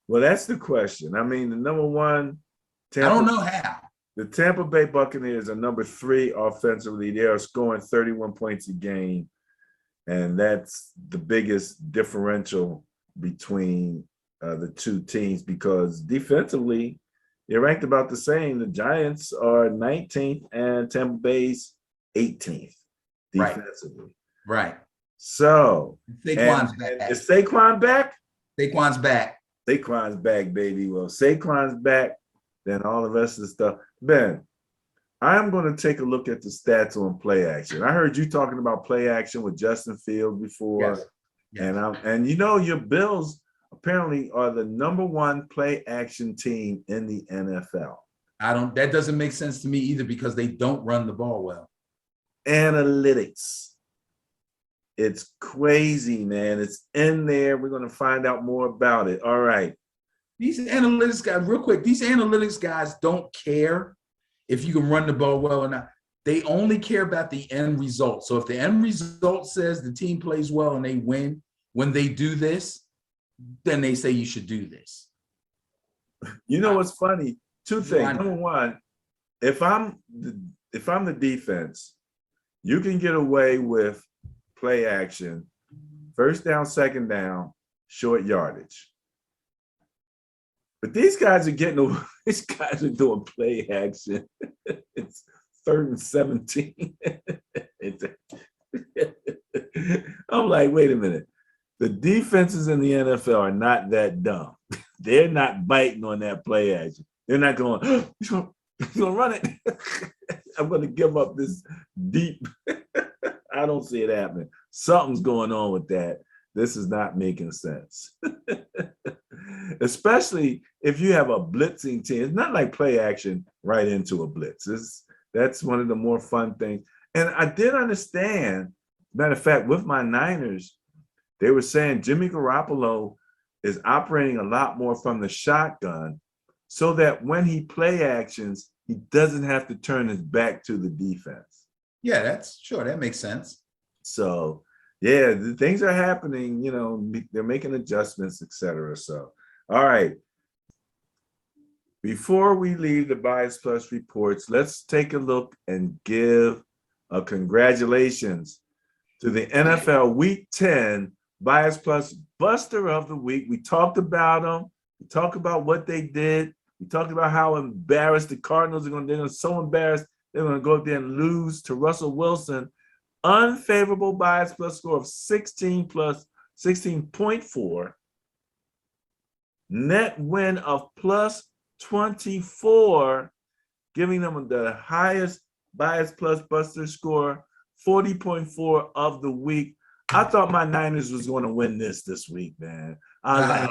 Well, that's the question. I mean, the number one, I don't know how. The Tampa Bay Buccaneers are number 3 offensively. They are scoring 31 points a game, and that's the biggest differential between the two teams because defensively, they're ranked about the same. The Giants are 19th and Tampa Bay's 18th defensively. Right. So, Saquon's back. Is Saquon back? Saquon's back. Saquon's back, baby. Well, Saquon's back, then all the rest of the stuff. Ben, I'm going to take a look at the stats on play action. I heard you talking about play action with Justin Fields before. Yes. And you know your Bills apparently are the number 1 play action team in the NFL. That doesn't make sense to me either because they don't run the ball well. Analytics. It's crazy, man. It's in there. We're going to find out more about it. All right. These analytics guys, real quick, these analytics guys don't care if you can run the ball well or not. They only care about the end result. So if the end result says the team plays well and they win, when they do this, then they say you should do this. You know what's funny? 2 things. Number one, if I'm the defense, you can get away with play action, first down, second down, short yardage. But these guys are these guys are doing play action. It's 3rd and 17. I'm like, wait a minute. The defenses in the NFL are not that dumb. They're not biting on that play action. They're not going, oh, he's going to run it. I'm going to give up this deep. I don't see it happening. Something's going on with that. This is not making sense. Especially if you have a blitzing team. It's not like play action right into a blitz. That's one of the more fun things. And I did understand, matter of fact, with my Niners, they were saying Jimmy Garoppolo is operating a lot more from the shotgun so that when he play actions, he doesn't have to turn his back to the defense. Yeah, that makes sense. So, yeah, the things are happening, you know, they're making adjustments, etc. So, all right. Before we leave the Bias Plus reports, let's take a look and give a congratulations to the NFL Week 10 Bias Plus Buster of the Week. We talked about them. We talked about what they did. We talked about how embarrassed the Cardinals are going to be. They're so embarrassed, they're going to go up there and lose to Russell Wilson. Unfavorable Bias Plus score of 16 plus 16.4. Net win of plus 24, giving them the highest Bias Plus Buster score, 40.4 of the week. I thought my Niners was going to win this week, man. I was like,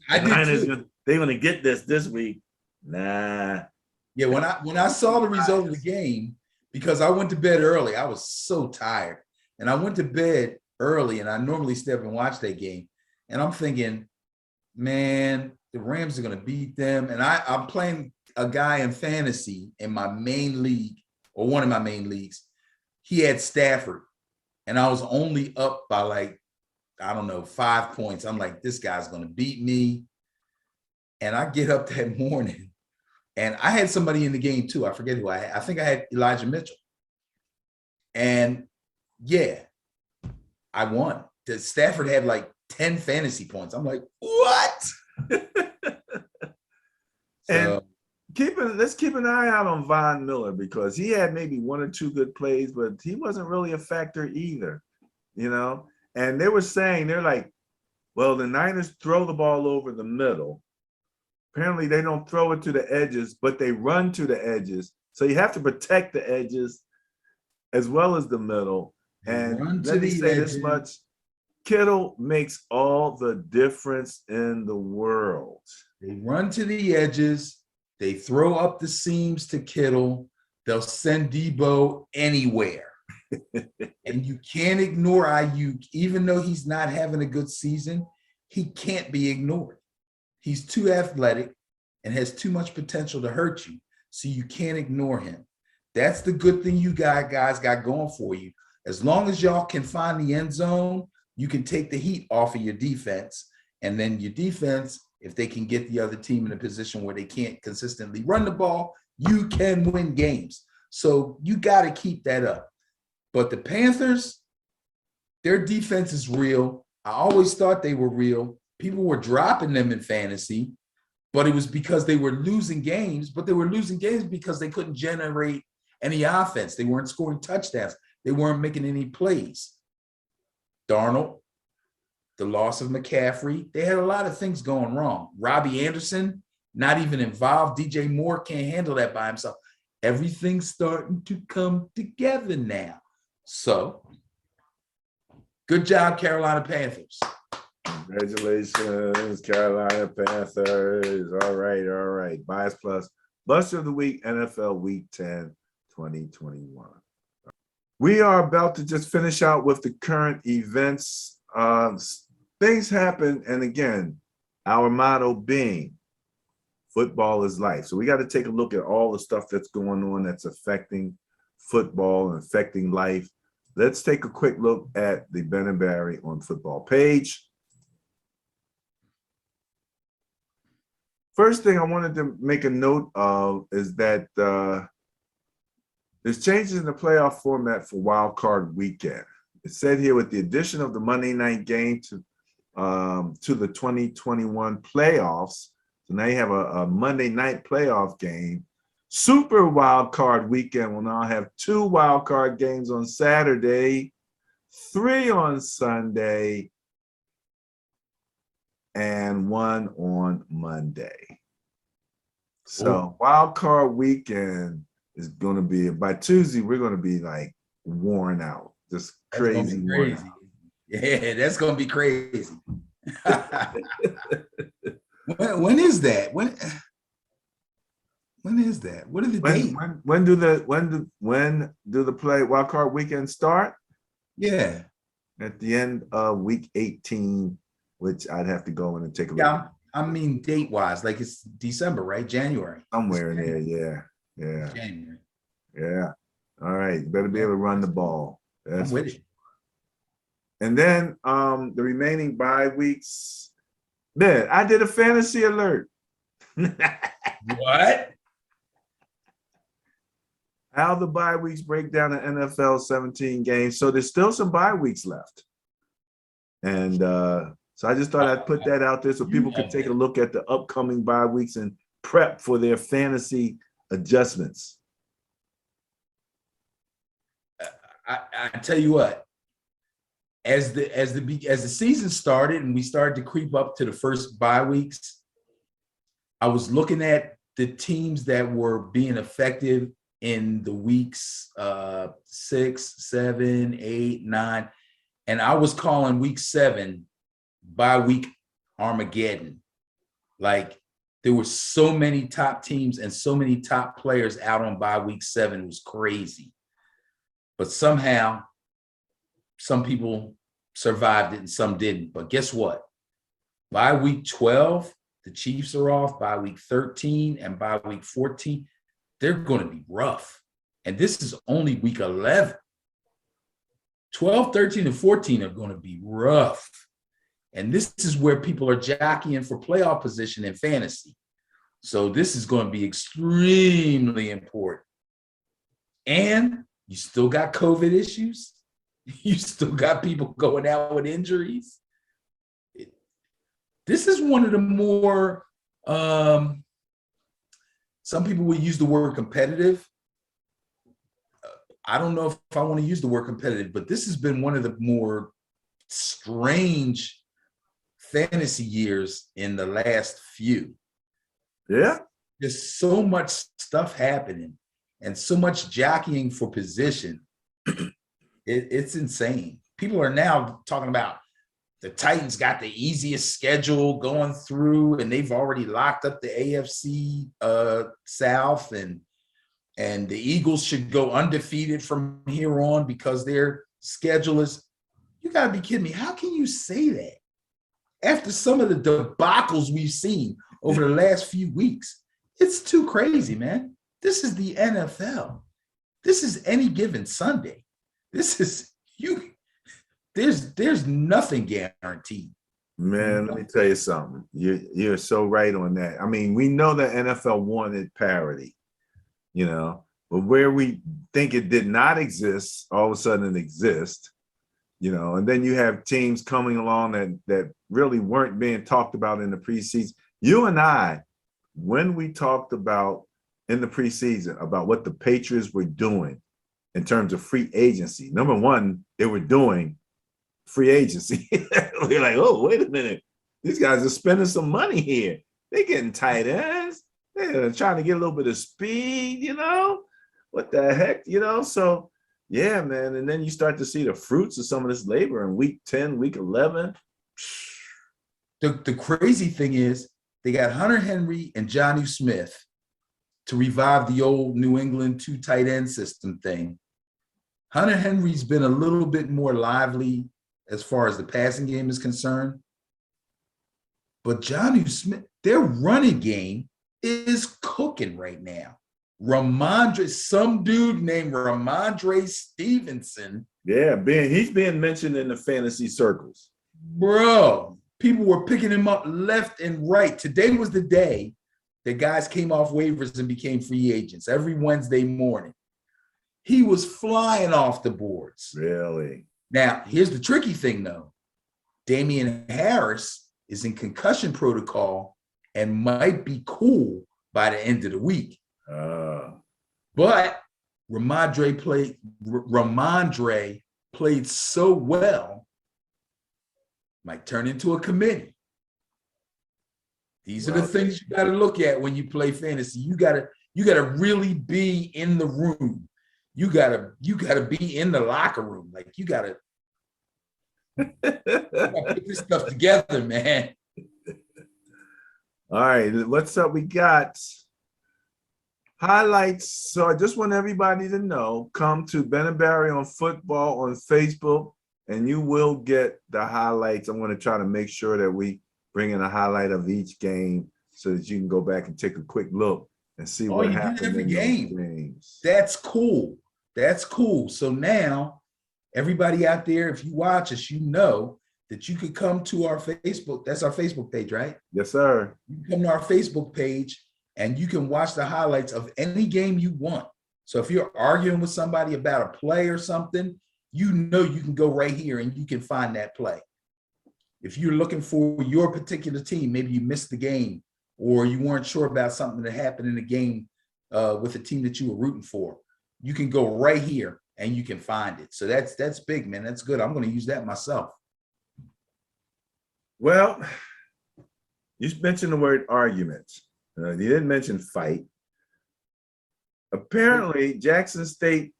I did Niners, too. They're going to get this week. Nah. Yeah, when I saw the result of the game, because I went to bed early, I was so tired. And I went to bed early, and I normally stay up and watch that game. And I'm thinking, man, the Rams are going to beat them. And I'm playing a guy in fantasy in my main league, or one of my main leagues. He had Stafford. And I was only up by like, I don't know, 5 points. I'm like, this guy's going to beat me. And I get up that morning, and I had somebody in the game too. I forget who I had. I think I had Elijah Mitchell. And yeah, I won. Stafford had like 10 fantasy points. I'm like, what? And let's keep an eye out on Von Miller, because he had maybe 1 or 2 good plays, but he wasn't really a factor either, you know? And they were saying, they're like, well, the Niners throw the ball over the middle, apparently they don't throw it to the edges, but they run to the edges. So you have to protect the edges as well as the middle. And Run to let me the say this edges. much. Kittle makes all the difference in the world. They run to the edges. They throw up the seams to Kittle. They'll send Debo anywhere. And you can't ignore Ayuk, even though he's not having a good season. He can't be ignored. He's too athletic and has too much potential to hurt you. So you can't ignore him. That's the good thing you guys got going for you. As long as y'all can find the end zone, you can take the heat off of your defense. And then your defense, if they can get the other team in a position where they can't consistently run the ball, you can win games. So you got to keep that up. But the Panthers, their defense is real. I always thought they were real. People were dropping them in fantasy, but it was because they were losing games, but they were losing games because they couldn't generate any offense. They weren't scoring touchdowns. They weren't making any plays. Darnold, the loss of McCaffrey, they had a lot of things going wrong. Robbie Anderson, not even involved. DJ Moore can't handle that by himself. Everything's starting to come together now. So, good job, Carolina Panthers. Congratulations, Carolina Panthers. All right. Bias Plus, Buster of the Week, NFL Week 10, 2021. We are about to just finish out with the current events. Things happen, and again, our motto being football is life. So we got to take a look at all the stuff that's going on that's affecting football and affecting life. Let's take a quick look at the Ben and Barry on Football page. First thing I wanted to make a note of is that there's changes in the playoff format for Wild Card Weekend. It said here with the addition of the Monday night game to the 2021 playoffs. So now you have a Monday night playoff game. Super Wild Card Weekend will now have 2 wild card games on Saturday, 3 on Sunday, and 1 on Monday. So Wild Card Weekend is going to be, by Tuesday, we're going to be like worn out. Just crazy. Yeah, that's going to be crazy. When is that? When is that? What are the dates? When do the play Wild Card Weekend start? Yeah. At the end of week 18, which I'd have to go in and take a look. Yeah, I mean date-wise, like it's December, right? January. Somewhere in there, yeah. January. Yeah. All right. You better be able to run the ball. I'm with it. And then the remaining bye weeks. Man, I did a fantasy alert. What? How the bye weeks break down in NFL 17 games. So there's still some bye weeks left. And so I just thought I'd put that out there so people could take a look at the upcoming bye weeks and prep for their fantasy adjustments. I tell you what, as the season started and we started to creep up to the first bye weeks, I was looking at the teams that were being effective in the weeks 6, 7, 8, 9, and I was calling week 7 bye week Armageddon. Like there were so many top teams and so many top players out on bye week 7. It was crazy. But somehow, some people survived it and some didn't. But guess what? By week 12, the Chiefs are off. By week 13 and by week 14, they're going to be rough. And this is only week 11. 12, 13, and 14 are going to be rough. And this is where people are jockeying for playoff position in fantasy. So this is going to be extremely important. And you still got COVID issues. You still got people going out with injuries. This is one of the more, some people would use the word competitive. I don't know if I want to use the word competitive, but this has been one of the more strange fantasy years in the last few. Yeah. There's so much stuff happening and so much jockeying for position. It's insane. People are now talking about the Titans got the easiest schedule going through, and they've already locked up the AFC South, and the Eagles should go undefeated from here on because their schedule is. You got to be kidding me. How can you say that after some of the debacles we've seen over the last few weeks? It's too crazy, man. This is the NFL. This is any given Sunday. This is you. There's nothing guaranteed. Man, let me tell you something. You're so right on that. I mean, we know that NFL wanted parity, you know, but where we think it did not exist, all of a sudden it exists, you know, and then you have teams coming along that really weren't being talked about in the preseason. You and I, when we talked about in the preseason about what the Patriots were doing in terms of free agency, number one, they were doing free agency. We're like, oh, wait a minute. These guys are spending some money here. They're getting tight ends. They're trying to get a little bit of speed, you know? What the heck, you know? So, yeah, man. And then you start to see the fruits of some of this labor in week 10, week 11. The crazy thing is they got Hunter Henry and Jonnu Smith to revive the old New England 2 tight end system thing. Hunter Henry's been a little bit more lively as far as the passing game is concerned. But Jonnu Smith, their running game is cooking right now. Some dude named Ramondre Stevenson. Yeah, he's being mentioned in the fantasy circles. Bro, people were picking him up left and right. Today was the day that guys came off waivers and became free agents every Wednesday morning. He was flying off the boards. Really? Now, here's the tricky thing, though. Damian Harris is in concussion protocol and might be cool by the end of the week. But Ramondre played so well, might turn into a committee. These are the things you got to look at when you play fantasy. You gotta really be in the room. You gotta be in the locker room. Like you gotta put this stuff together, man. All right, what's up? We got highlights. So I just want everybody to know, come to Ben and Barry on football on Facebook, and you will get the highlights. I'm going to try to make sure that we bring in a highlight of each game so that you can go back and take a quick look and see what happened every in game. those games. That's cool. That's cool. So now, everybody out there, if you watch us, you know that you could come to our Facebook. That's our Facebook page, right? Yes, sir. You can come to our Facebook page and you can watch the highlights of any game you want. So if you're arguing with somebody about a play or something, you know you can go right here and you can find that play. If you're looking for your particular team, maybe you missed the game or you weren't sure about something that happened in the game with the team that you were rooting for, you can go right here and you can find it. So that's big, man. That's good. I'm going to use that myself. Well, you mentioned the word argument. You didn't mention fight. Apparently, Jackson State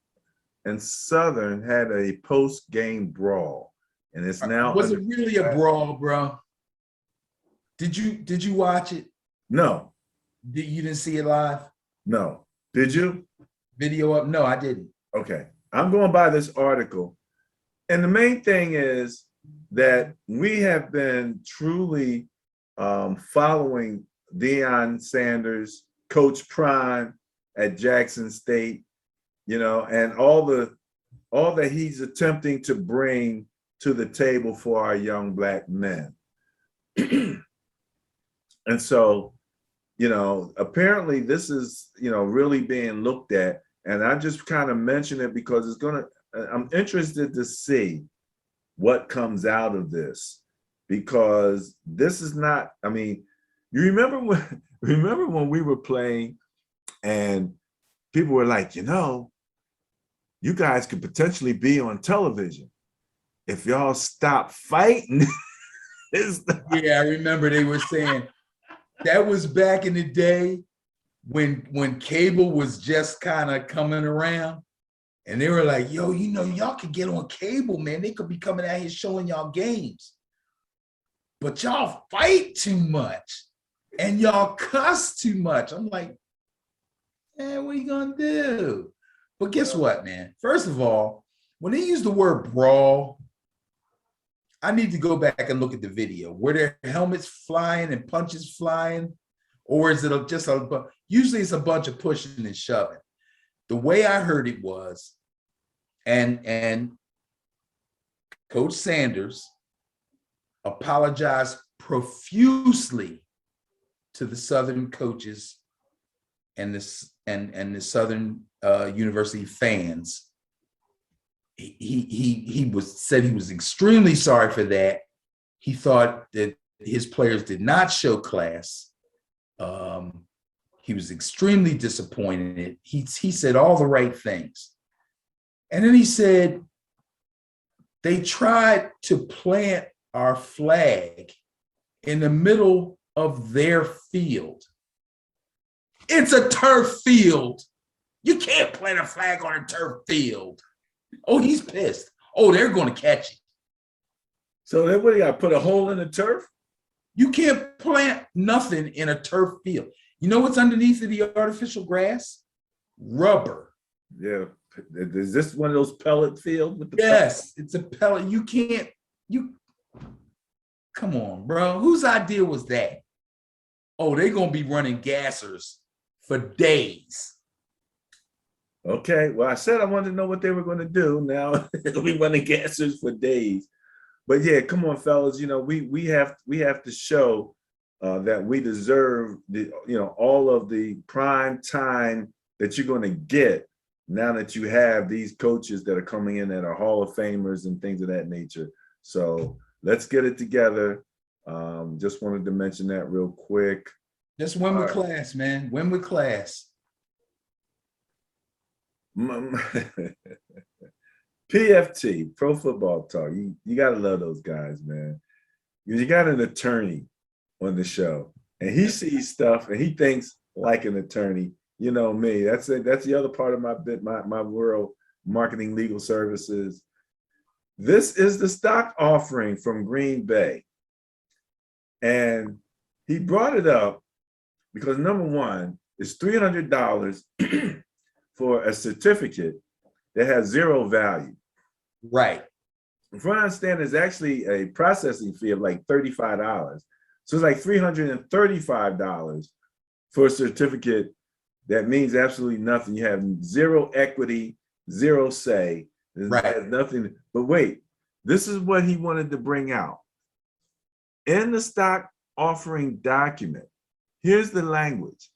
and Southern had a post-game brawl, and it's now. Was it really a brawl, bro? Did you watch it? No. You didn't see it live? No. Did you? Video up? No, I didn't. Okay. I'm going by this article. And the main thing is that we have been truly following Deion Sanders, Coach Prime at Jackson State, you know, and all that he's attempting to bring to the table for our young Black men. And so, you know, apparently this is, you know, really being looked at. And I just kind of mention it because I'm interested to see what comes out of this, because this is not, I mean, you remember when we were playing and people were like, you know, you guys could potentially be on television if y'all stop fighting. Yeah, I remember they were saying, That was back in the day when cable was just kind of coming around. And they were like, yo, y'all could get on cable, man. They could be coming out here showing y'all games. But y'all fight too much and y'all cuss too much. I'm like, man, what are you gonna do? But guess what, man? First of all, when they use the word brawl, I need to go back and look at the video. Were there helmets flying and punches flying? Or is it usually it's a bunch of pushing and shoving. The way I heard it was, and Coach Sanders apologized profusely to the Southern coaches and the Southern University fans. He said he was extremely sorry for that. He thought that his players did not show class. He was extremely disappointed. He said all the right things. And then he said, they tried to plant our flag in the middle of their field. It's a turf field. You can't plant a flag on a turf field. Oh, he's pissed. Oh, they're going to catch it. So then what do you got? Put a hole in the turf? You can't plant nothing in a turf field. You know what's underneath of the artificial grass? Rubber. Yeah. Is this one of those pellet fields with the Yes, it's a pellet. Come on, bro. Whose idea was that? Oh, they're going to be running gassers for days. Okay, well, I said I wanted to know what they were going to do. Now it'll be running gassers for days. But yeah, come on, fellas. We have to show that we deserve all of the prime time that you're going to get now that you have these coaches that are coming in that are Hall of Famers and things of that nature. So let's get it together. Just wanted to mention that real quick. Just win with class, man. Win with class. PFT, Pro Football Talk. You gotta love those guys, man. You got an attorney on the show, and he sees stuff and he thinks like an attorney. You know me. That's the other part of my world, marketing legal services. This is the stock offering from Green Bay. And he brought it up because number one, it's $300 for a certificate that has zero value. Right. From what I understand, there's actually a processing fee of like $35. So it's like $335 for a certificate that means absolutely nothing. You have zero equity, zero say. There's nothing. But wait, this is what he wanted to bring out. In the stock offering document, here's the language.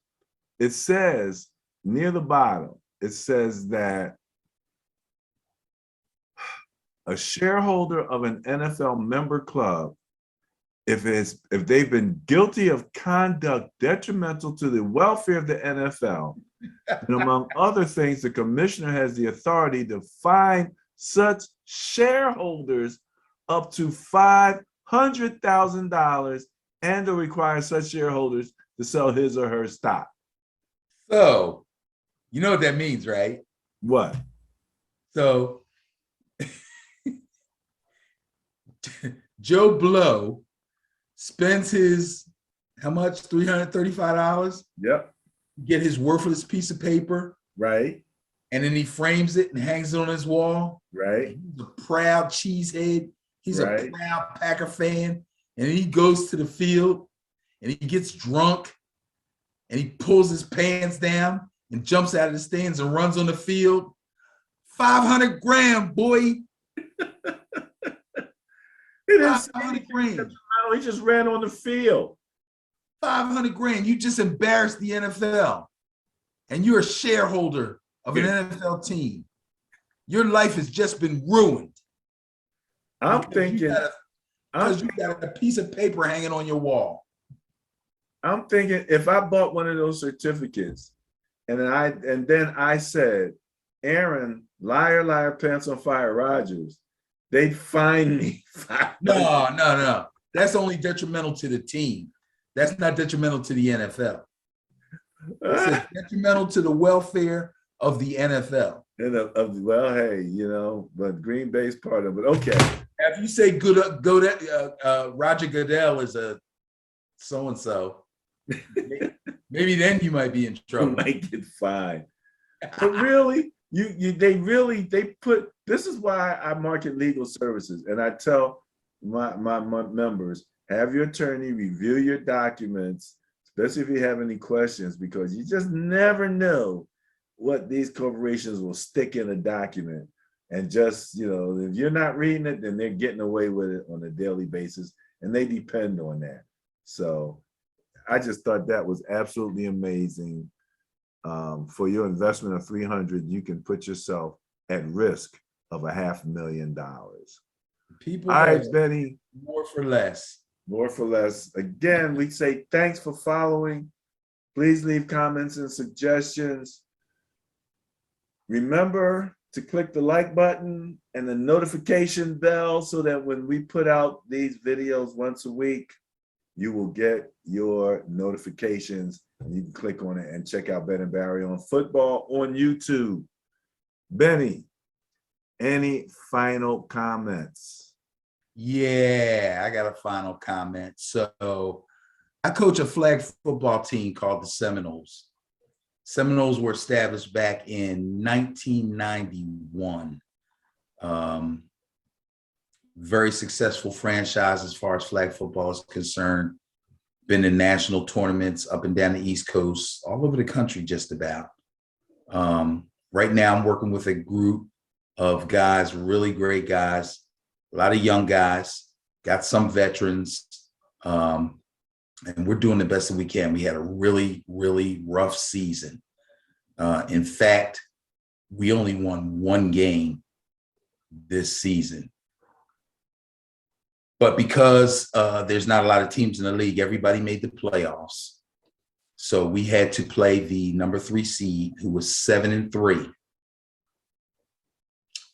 It says near the bottom, it says that a shareholder of an NFL member club, if they've been guilty of conduct detrimental to the welfare of the NFL, and among other things, the commissioner has the authority to fine such shareholders up to $500,000 and to require such shareholders to sell his or her stock. So, you know what that means, right? What? So, Joe Blow spends his, how much? $335? Yep. Get his worthless piece of paper. Right. And then he frames it and hangs it on his wall. Right. He's a proud cheesehead. He's right. a proud Packer fan. And he goes to the field and he gets drunk and he pulls his pants down and jumps out of the stands and runs on the field. 500 grand, boy. 500 grand. He just ran on the field. 500 grand. You just embarrassed the NFL. And you're a shareholder of an NFL team. Your life has just been ruined. I'm thinking because you got a piece of paper hanging on your wall. I'm thinking if I bought one of those certificates and then I said, Aaron, liar, liar, pants on fire, Rodgers, they'd fine me. No. That's only detrimental to the team. That's not detrimental to the NFL. I said detrimental to the welfare of the NFL. Well, hey, but Green Bay's part of it. Okay. If you say Roger Goodell is a so-and-so, maybe then you might be in You trouble. might get fined. But really, they put, this is why I market legal services. And I tell my members, have your attorney review your documents, especially if you have any questions, because you just never know what these corporations will stick in a document. And just, if you're not reading it, then they're getting away with it on a daily basis, and they depend on that. So I just thought that was absolutely amazing. For your investment of $300, you can put yourself at risk of $500,000. People, all right, Benny, more for less. More for less. Again, we say thanks for following. Please leave comments and suggestions. Remember to click the like button and the notification bell so that when we put out these videos once a week, you will get your notifications, and you can click on it and check out Ben and Barry on Football on YouTube. Benny, any final comments? Yeah, I got a final comment. So I coach a flag football team called the Seminoles. Seminoles were established back in 1991. Very successful franchise as far as flag football is concerned. Been in national tournaments up and down the East Coast, all over the country, just about. Right now, I'm working with a group of guys, really great guys, a lot of young guys, got some veterans, and we're doing the best that we can. We had a really, really rough season. In fact, we only won one game this season. But because there's not a lot of teams in the league, everybody made the playoffs. So we had to play the number 3 seed, who was 7-3.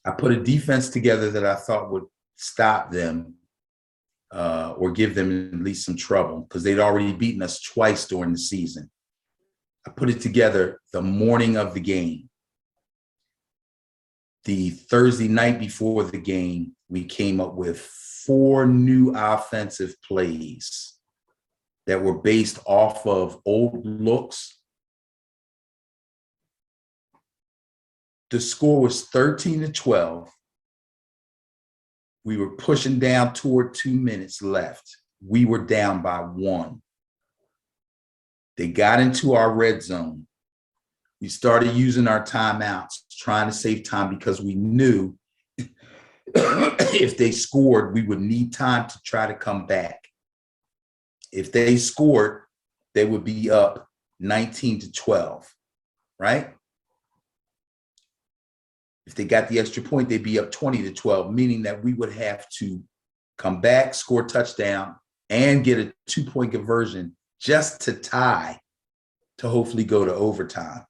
I put a defense together that I thought would stop them or give them at least some trouble, because they'd already beaten us twice during the season. I put it together the morning of the game. The Thursday night before the game, we came up with 4 new offensive plays that were based off of old looks. The score was 13-12. We were pushing down toward 2 minutes left. We were down by 1. They got into our red zone. We started using our timeouts, trying to save time, because we knew if they scored, we would need time to try to come back. If they scored, they would be up 19-12, right? If they got the extra point, they'd be up 20-12, meaning that we would have to come back, score a touchdown, and get a 2-point conversion just to tie, to hopefully go to overtime.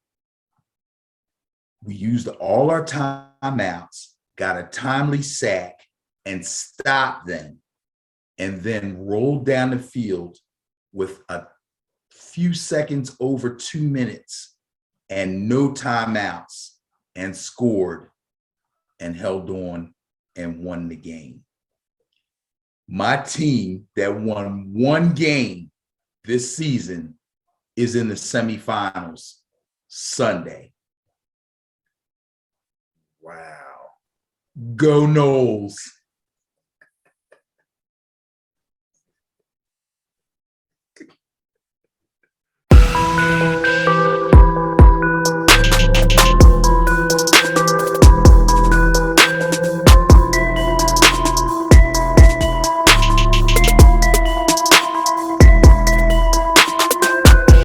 We used all our timeouts, got a timely sack, and stopped them, and then rolled down the field with a few seconds over 2 minutes and no timeouts, and scored and held on and won the game. My team that won 1 game this season is in the semifinals Sunday. Wow. Go Noles.